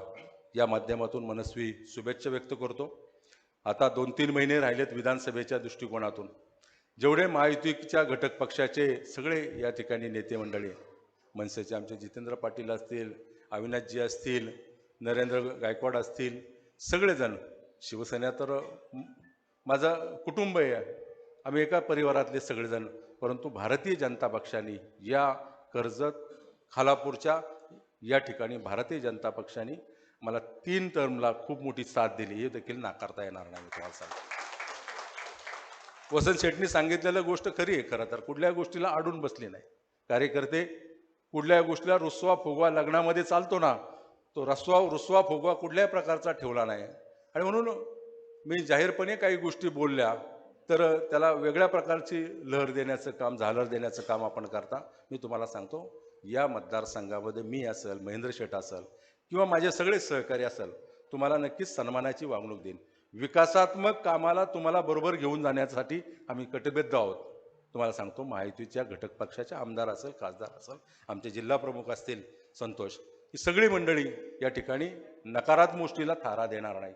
S8: या माध्यमातून मनस्वी शुभेच्छा व्यक्त करतो. आता 2-3 महिने राहिलेत विधानसभेच्या दृष्टिकोनातून. जेवढे महायुतीच्या घटक पक्षाचे सगळे या ठिकाणी नेते मंडळी, मनसेचे आमचे जितेंद्र पाटील असतील, अविनाशजी असतील, नरेंद्र गायकवाड असतील, सगळेजण, शिवसेना तर माझं कुटुंब आहे, आम्ही एका परिवारातले सगळेजण, परंतु भारतीय जनता पक्षाने या कर्जत खालापूरच्या या ठिकाणी भारतीय जनता पक्षाने मला 3 टर्मला खूप मोठी साथ दिली, हे देखील नाकारता येणार नाही. तुम्हाला सांगतो, वसंत शेठनी सांगितलेलं गोष्ट खरी आहे. खरं तर कुठल्या गोष्टीला अडून बसली नाही. कार्यकर्ते कुठल्या गोष्टीला रुसवा फुगवा लग्नामध्ये चालतो ना, तो रुसवा फुगवा कुठल्याही प्रकारचा ठेवला नाही. आणि म्हणून मी जाहीरपणे काही गोष्टी बोलल्या तर त्याला वेगळ्या प्रकारची लहर देण्याचं काम, झालर देण्याचं काम आपण करता. मी तुम्हाला सांगतो, या मतदारसंघामध्ये मी असेल, महेंद्र शेठ असेल किंवा माझे सगळे सहकारी असेल, तुम्हाला नक्कीच सन्मानाची वागणूक देईन. विकासात्मक कामाला तुम्हाला बरोबर घेऊन जाण्यासाठी आम्ही कटिबद्ध आहोत. तुम्हाला सांगतो, महायुतीच्या घटक पक्षाचे आमदार असेल, खासदार असेल, आमचे जिल्हा प्रमुख असतील संतोष, ही सगळी मंडळी या ठिकाणी नकारात्मक गोष्टीला थारा देणार नाही.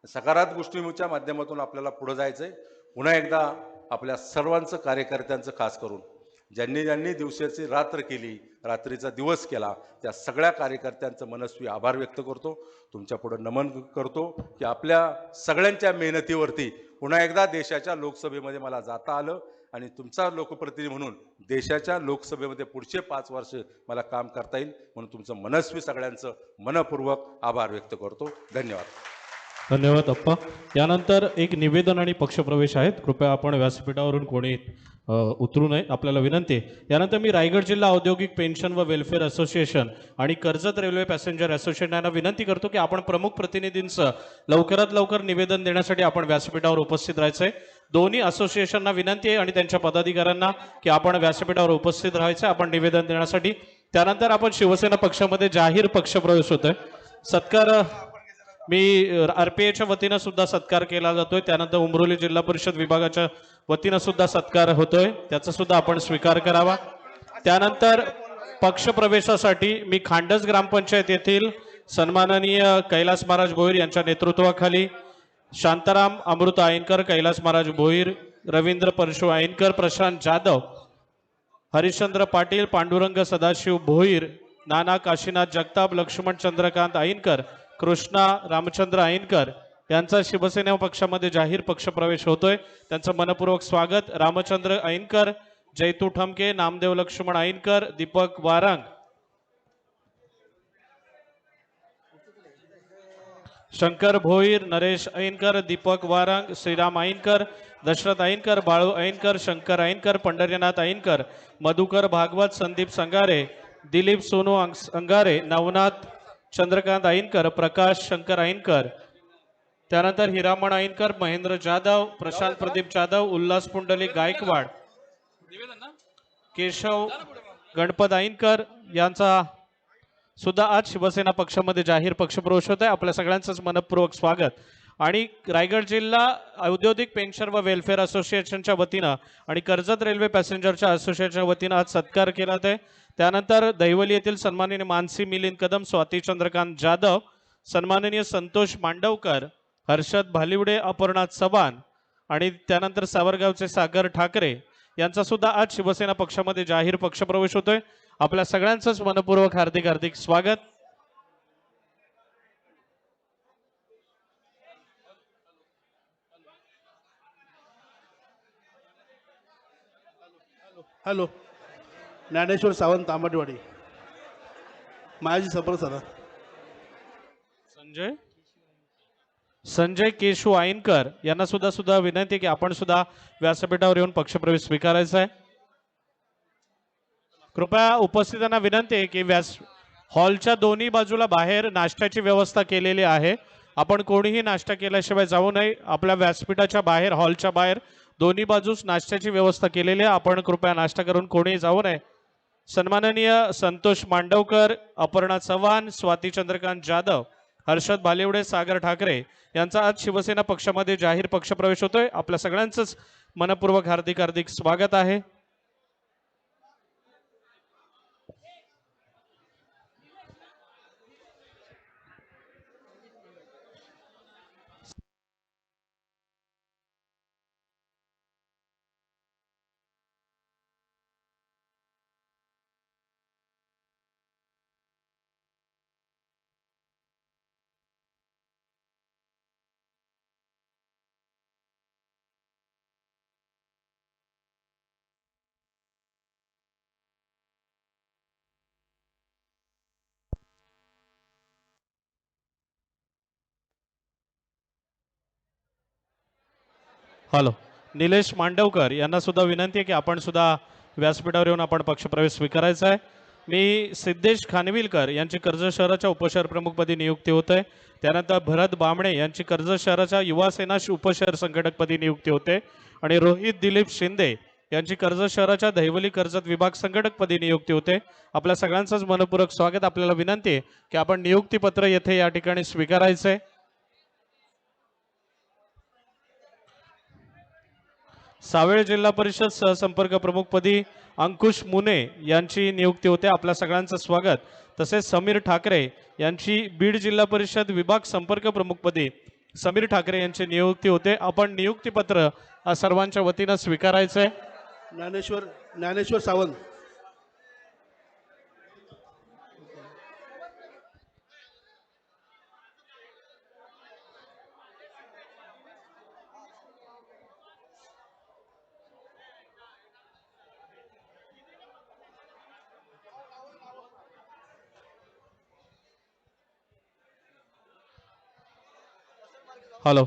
S8: सकारात्मक गोष्टीच्या माध्यमातून आपल्याला पुढे जायचं आहे. पुन्हा एकदा आपल्या सर्वांचं, कार्यकर्त्यांचं खास करून ज्यांनी ज्यांनी दिवसाची रात्र केली, रात्रीचा दिवस केला, त्या सगळ्या कार्यकर्त्यांचं मनस्वी आभार व्यक्त करतो. तुमच्या पुढे नमन करतो की आपल्या सगळ्यांच्या मेहनतीवरती पुन्हा एकदा देशाच्या लोकसभेमध्ये मला जाता आलं आणि तुमचा लोकप्रतिनिधी म्हणून देशाच्या लोकसभेमध्ये पुढचे 5 वर्ष मला काम करता येईल, म्हणून तुमचं मनस्वी सगळ्यांचं मनपूर्वक आभार व्यक्त करतो. धन्यवाद.
S1: धन्यवाद अप्पा. यानंतर एक निवेदन आणि पक्षप्रवेश आहेत. कृपया आपण व्यासपीठावरून कोणी उतरू नये, आपल्याला विनंती आहे. यानंतर मी रायगड जिल्हा औद्योगिक पेन्शन व वेलफेअर असोसिएशन आणि कर्जत रेल्वे पॅसेंजर असोसिएशन यांना विनंती करतो की आपण प्रमुख प्रतिनिधींचं लवकरात लवकर निवेदन देण्यासाठी आपण व्यासपीठावर उपस्थित राहायचंय. दोन्ही असोसिएशनना विनंती आहे आणि त्यांच्या पदाधिकाऱ्यांना की आपण व्यासपीठावर उपस्थित राहायचं आपण निवेदन देण्यासाठी. त्यानंतर आपण शिवसेना पक्षामध्ये जाहीर पक्षप्रवेश होतोय. सत्कार मी RPAच्या वतीनं सुद्धा सत्कार केला जातोय. त्यानंतर उमरोली जिल्हा परिषद विभागाच्या वतीनं सुद्धा सत्कार होतोय, त्याचा सुद्धा आपण स्वीकार करावा. त्यानंतर पक्षप्रवेशासाठी मी खांडस ग्रामपंचायत येथील सन्माननीय कैलास महाराज भोईर यांच्या नेतृत्वाखाली शांताराम अमृत आयनकर, कैलास महाराज भोईर, रवींद्र परशु आयनकर, प्रशांत जाधव, हरिश्चंद्र पाटील, पांडुरंग सदाशिव भोईर, नाना काशीनाथ जगताप, लक्ष्मण चंद्रकांत आयनकर, कृष्णा रामचंद्र आयनकर यांचा शिवसेना पक्षामध्ये जाहीर पक्षप्रवेश होतोय. त्यांचं मनपूर्वक स्वागत. रामचंद्र आयनकर, जैतू ठमके, नामदेव लक्ष्मण आयनकर, दीपक वारंग, शंकर भोईर, नरेश आयनकर, दीपक वारंग, श्रीराम आयनकर, दशरथ आयनकर, बाळू आयनकर, शंकर आयनकर, पंढरीनाथ आयनकर, मधुकर भागवत, संदीप संगारे, दिलीप सोनू अंगारे, नवनाथ चंद्रकांत आयनकर, प्रकाश शंकर आयनकर, त्यानंतर हिरामण आयनकर, महेंद्र जाधव, प्रशांत प्रदीप जाधव, उल्हास पुंडलिक गायकवाड, केशव गणपत आयनकर यांचा सुद्धा आज शिवसेना पक्षामध्ये जाहीर पक्षप्रवेश होत आहे. आपल्या सगळ्यांचंच मनपूर्वक स्वागत. आणि रायगड जिल्हा औद्योगिक पेन्शन व वेलफेअर असोसिएशनच्या वतीनं आणि कर्जत रेल्वे पॅसेंजरच्या असोसिएशनच्या वतीनं आज सत्कार केला आहे. त्यानंतर दैवली येथील सन्माननीय मानसी मिलिंद कदम, स्वाती चंद्रकांत जाधव, सन्माननीय संतोष मांडवकर, हर्षद भालिवडे, अपर्णा चव्हाण आणि त्यानंतर सावरगावचे सागर ठाकरे यांचा सुद्धा आज शिवसेना पक्षामध्ये जाहीर पक्षप्रवेश होतोय. आपल्या सगळ्यांचंच मनपूर्वक हार्दिक हार्दिक स्वागत.
S9: हॅलो, ज्ञानेश्वर सावंत, तांबटवाडी, माझी संपर्क साधा.
S1: संजय केशू आयनकर यांना सुद्धा विनंती की आपण सुद्धा व्यासपीठावर येऊन पक्षप्रवेश स्वीकारायचा आहे. कृपया उपस्थितांना विनंती आहे की हॉलच्या दोन्ही बाजूला बाहेर नाश्त्याची व्यवस्था केलेली आहे. आपण कोणीही नाश्ता केल्याशिवाय जाऊ नये. आपल्या व्यासपीठाच्या बाहेर, हॉलच्या बाहेर दोन्ही बाजूस नाश्त्याची व्यवस्था केलेली आहे. आपण कृपया नाश्ता करून कोणीही जाऊ नये. सन्माननीय संतोष मांडवकर, अपर्णा चव्हाण, स्वाती चंद्रकांत जाधव, हर्षद भालिवडे, सागर ठाकरे यांचा आज शिवसेना पक्षामध्ये जाहीर पक्षप्रवेश होतोय. आपल्या सगळ्यांचंच मनपूर्वक हार्दिक हार्दिक स्वागत आहे. हॅलो, निलेश मांडवकर यांना सुद्धा विनंती आहे की आपण सुद्धा व्यासपीठावर येऊन आपण पक्षप्रवेश स्वीकारायचा आहे. मी सिद्धेश खानविलकर यांची कर्जत शहराच्या उपशहर प्रमुखपदी नियुक्ती होते. त्यानंतर भरत बामणे यांची कर्जत शहराच्या युवा सेना उपशहर संघटकपदी नियुक्ती होते आणि रोहित दिलीप शिंदे यांची कर्जत शहराच्या दहिवली कर्जत विभाग संघटकपदी नियुक्ती होते. आपल्या सगळ्यांचंच मनपूर्वक स्वागत. आपल्याला विनंती आहे की आपण नियुक्तीपत्र येथे या ठिकाणी स्वीकारायचे. सावेळ जिल्हा परिषद सहसंपर्क प्रमुखपदी अंकुश मुने यांची नियुक्ती होते. आपल्या सगळ्यांचं स्वागत. तसेच समीर ठाकरे यांची बीड जिल्हा परिषद विभाग संपर्क प्रमुखपदी समीर ठाकरे यांची नियुक्ती होते. आपण नियुक्तीपत्र सर्वांच्या वतीनं स्वीकारायचं आहे.
S9: ज्ञानेश्वर सावंत.
S1: हॅलो.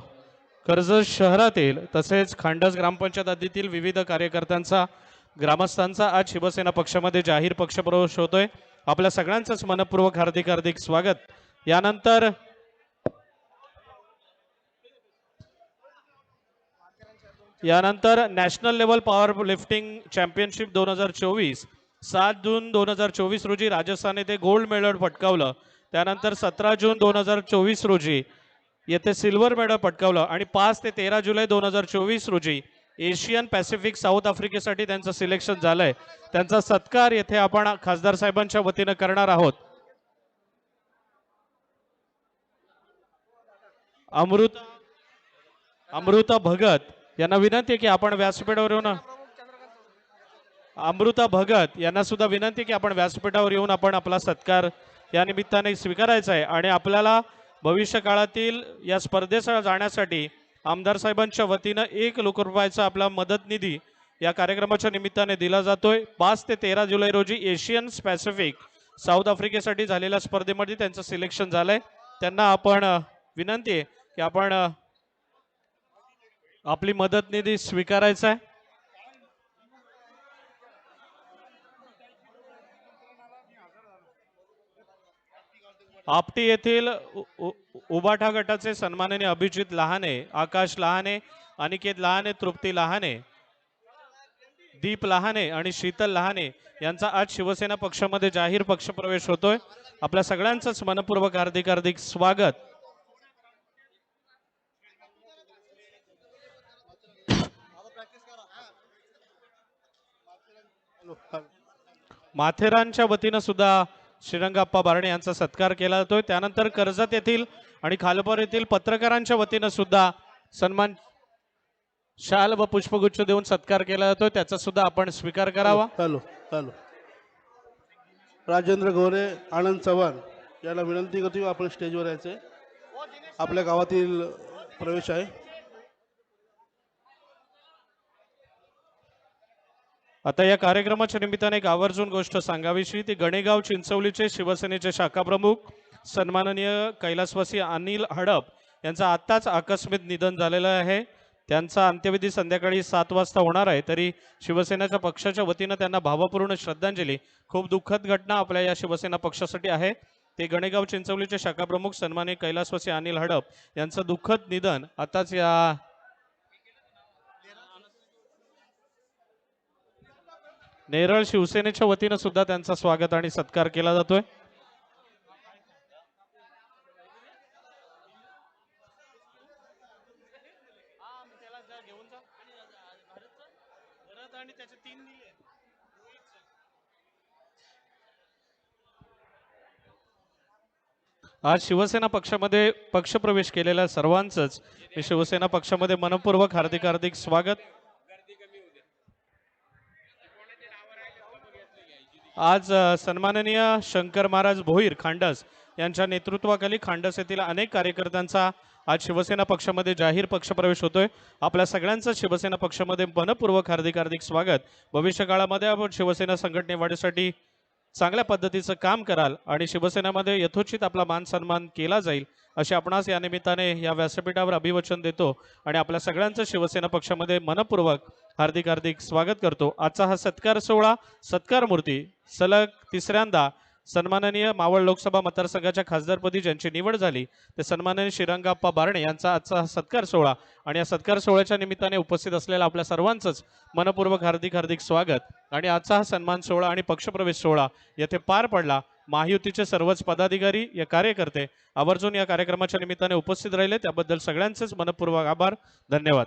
S1: कर्जत शहरातील तसेच खांडस ग्रामपंचायत हद्दीतील विविध कार्यकर्त्यांचा ग्रामस्थांचा आज शिवसेना पक्षामध्ये जाहीर पक्षप्रवेश होतोय. आपल्या सगळ्यांचंच मनपूर्वक हार्दिक हार्दिक स्वागत. यानंतर national level power lifting championship 2024 7 जून 2024 रोजी राजस्थान येथे गोल्ड मेडल पटकावलं. त्यानंतर 17 जून 2024 रोजी येथे सिल्वर मेडल पटकावलं आणि 5 ते 13 जुलै 2024 रोजी एशियन पॅसिफिक साऊथ आफ्रिकेसाठी त्यांचं सिलेक्शन झालंय. त्यांचा सत्कार येथे आपण खासदार साहेबांच्या वतीनं करणार आहोत. अमृता भगत यांना विनंती आहे की आपण व्यासपीठावर येऊन अमृता भगत यांना सुद्धा विनंती आहे की आपण व्यासपीठावर येऊन आपण आपला सत्कार या निमित्ताने स्वीकारायचा आहे. आणि आपल्याला भविष्य काळातील या स्पर्धेसाठी जाण्यासाठी आमदार साहेबांच्या वतीनं 1 लाख रुपयाचा आपला मदत निधी या कार्यक्रमाच्या निमित्ताने दिला जातोय. 5 ते 13 जुलै रोजी एशियन पॅसिफिक साऊथ आफ्रिकेसाठी झालेल्या स्पर्धेमध्ये त्यांचं सिलेक्शन झालंय. त्यांना आपण विनंती आहे की आपण आपली मदत निधी स्वीकारायचा आहे. आपटी येथील उबाठा गटाचे सन्माननीय अभिजित लहाने, आकाश लहाने, अनिकेत लहाने, तृप्ती लहाने, दीप लहाने आणि शीतल लहाने यांचा आज शिवसेना पक्षामध्ये जाहीर पक्षप्रवेश होतोय. आपल्या सगळ्यांचंच मनपूर्वक हार्दिक हार्दिक स्वागत. माथेरानच्या वतीनं सुद्धा श्रीरंगाप्पा बारणे यांचा सत्कार केला जातोय. त्यानंतर कर्जत येथील आणि खालपार येथील पत्रकारांच्या वतीनं सुद्धा सन्मान शाल व पुष्पगुच्छ देऊन सत्कार केला जातोय. त्याचा सुद्धा आपण स्वीकार करावा.
S9: हॅलो. राजेंद्र गोरे, आनंद चव्हाण याला विनंती करतो आपण स्टेजवर यायचे. आपल्या गावातील प्रवेश आहे.
S1: आता या कार्यक्रमाच्या निमित्ताने एक आवर्जून गोष्ट सांगावीशी. ती गणेगाव चिंचवलीचे शिवसेनेचे शाखा प्रमुख सन्माननीय कैलासवासी अनिल हडप यांचा आत्ताच आकस्मिक निधन झालेलं आहे. त्यांचा अंत्यविधी संध्याकाळी 7 वाजता होणार आहे. तरी शिवसेनेच्या पक्षाच्या वतीनं त्यांना भावपूर्ण श्रद्धांजली. खूप दुःखद घटना आपल्या या शिवसेना पक्षासाठी आहे. ते गणेगाव चिंचवलीचे शाखा प्रमुख सन्माननीय कैलासवासी अनिल हडप यांचं दुःखद निधन आताच या नेरळ शिवसेनेच्या वतीनं सुद्धा त्यांचा स्वागत आणि सत्कार केला जातोय. आज शिवसेना पक्षामध्ये पक्षप्रवेश केलेल्या सर्वांचंच मी शिवसेना पक्षामध्ये मनपूर्वक हार्दिक हार्दिक स्वागत. आज सन्माननीय शंकर महाराज भोईर खांडस यांच्या नेतृत्वाखाली खांडस येथील अनेक कार्यकर्त्यांचा आज शिवसेना पक्षामध्ये जाहीर पक्षप्रवेश होतोय. आपल्या सगळ्यांचं शिवसेना पक्षामध्ये मनपूर्वक हार्दिक हार्दिक स्वागत. भविष्य काळामध्ये आपण शिवसेना संघटने वाढीसाठी चांगल्या पद्धतीचं काम कराल आणि शिवसेनेमध्ये यथोचित आपला मान सन्मान केला जाईल असे आपणास या निमित्ताने या व्यासपीठावर अभिवचन देतो आणि आपल्या सगळ्यांचं शिवसेना पक्षामध्ये मनपूर्वक हार्दिक हार्दिक स्वागत करतो. आजचा हा सत्कार सोहळा सत्कार मूर्ती सलग 3ऱ्यांदा सन्माननीय मावळ लोकसभा मतदारसंघाच्या खासदारपदी ज्यांची निवड झाली ते सन्माननीय श्रीरंगाप्पा बारणे यांचा आजचा हा सत्कार सोहळा आणि या सत्कार सोहळ्याच्या निमित्ताने उपस्थित असलेल्या आपल्या सर्वांचंच मनपूर्वक हार्दिक हार्दिक स्वागत. आणि आजचा हा सन्मान सोहळा आणि पक्षप्रवेश सोहळा येथे पार पडला. महायुतीचे सर्वच पदाधिकारी या कार्यकर्ते आवर्जून या कार्यक्रमाच्या निमित्ताने उपस्थित राहिले त्याबद्दल सगळ्यांचेच मनपूर्वक आभार. धन्यवाद.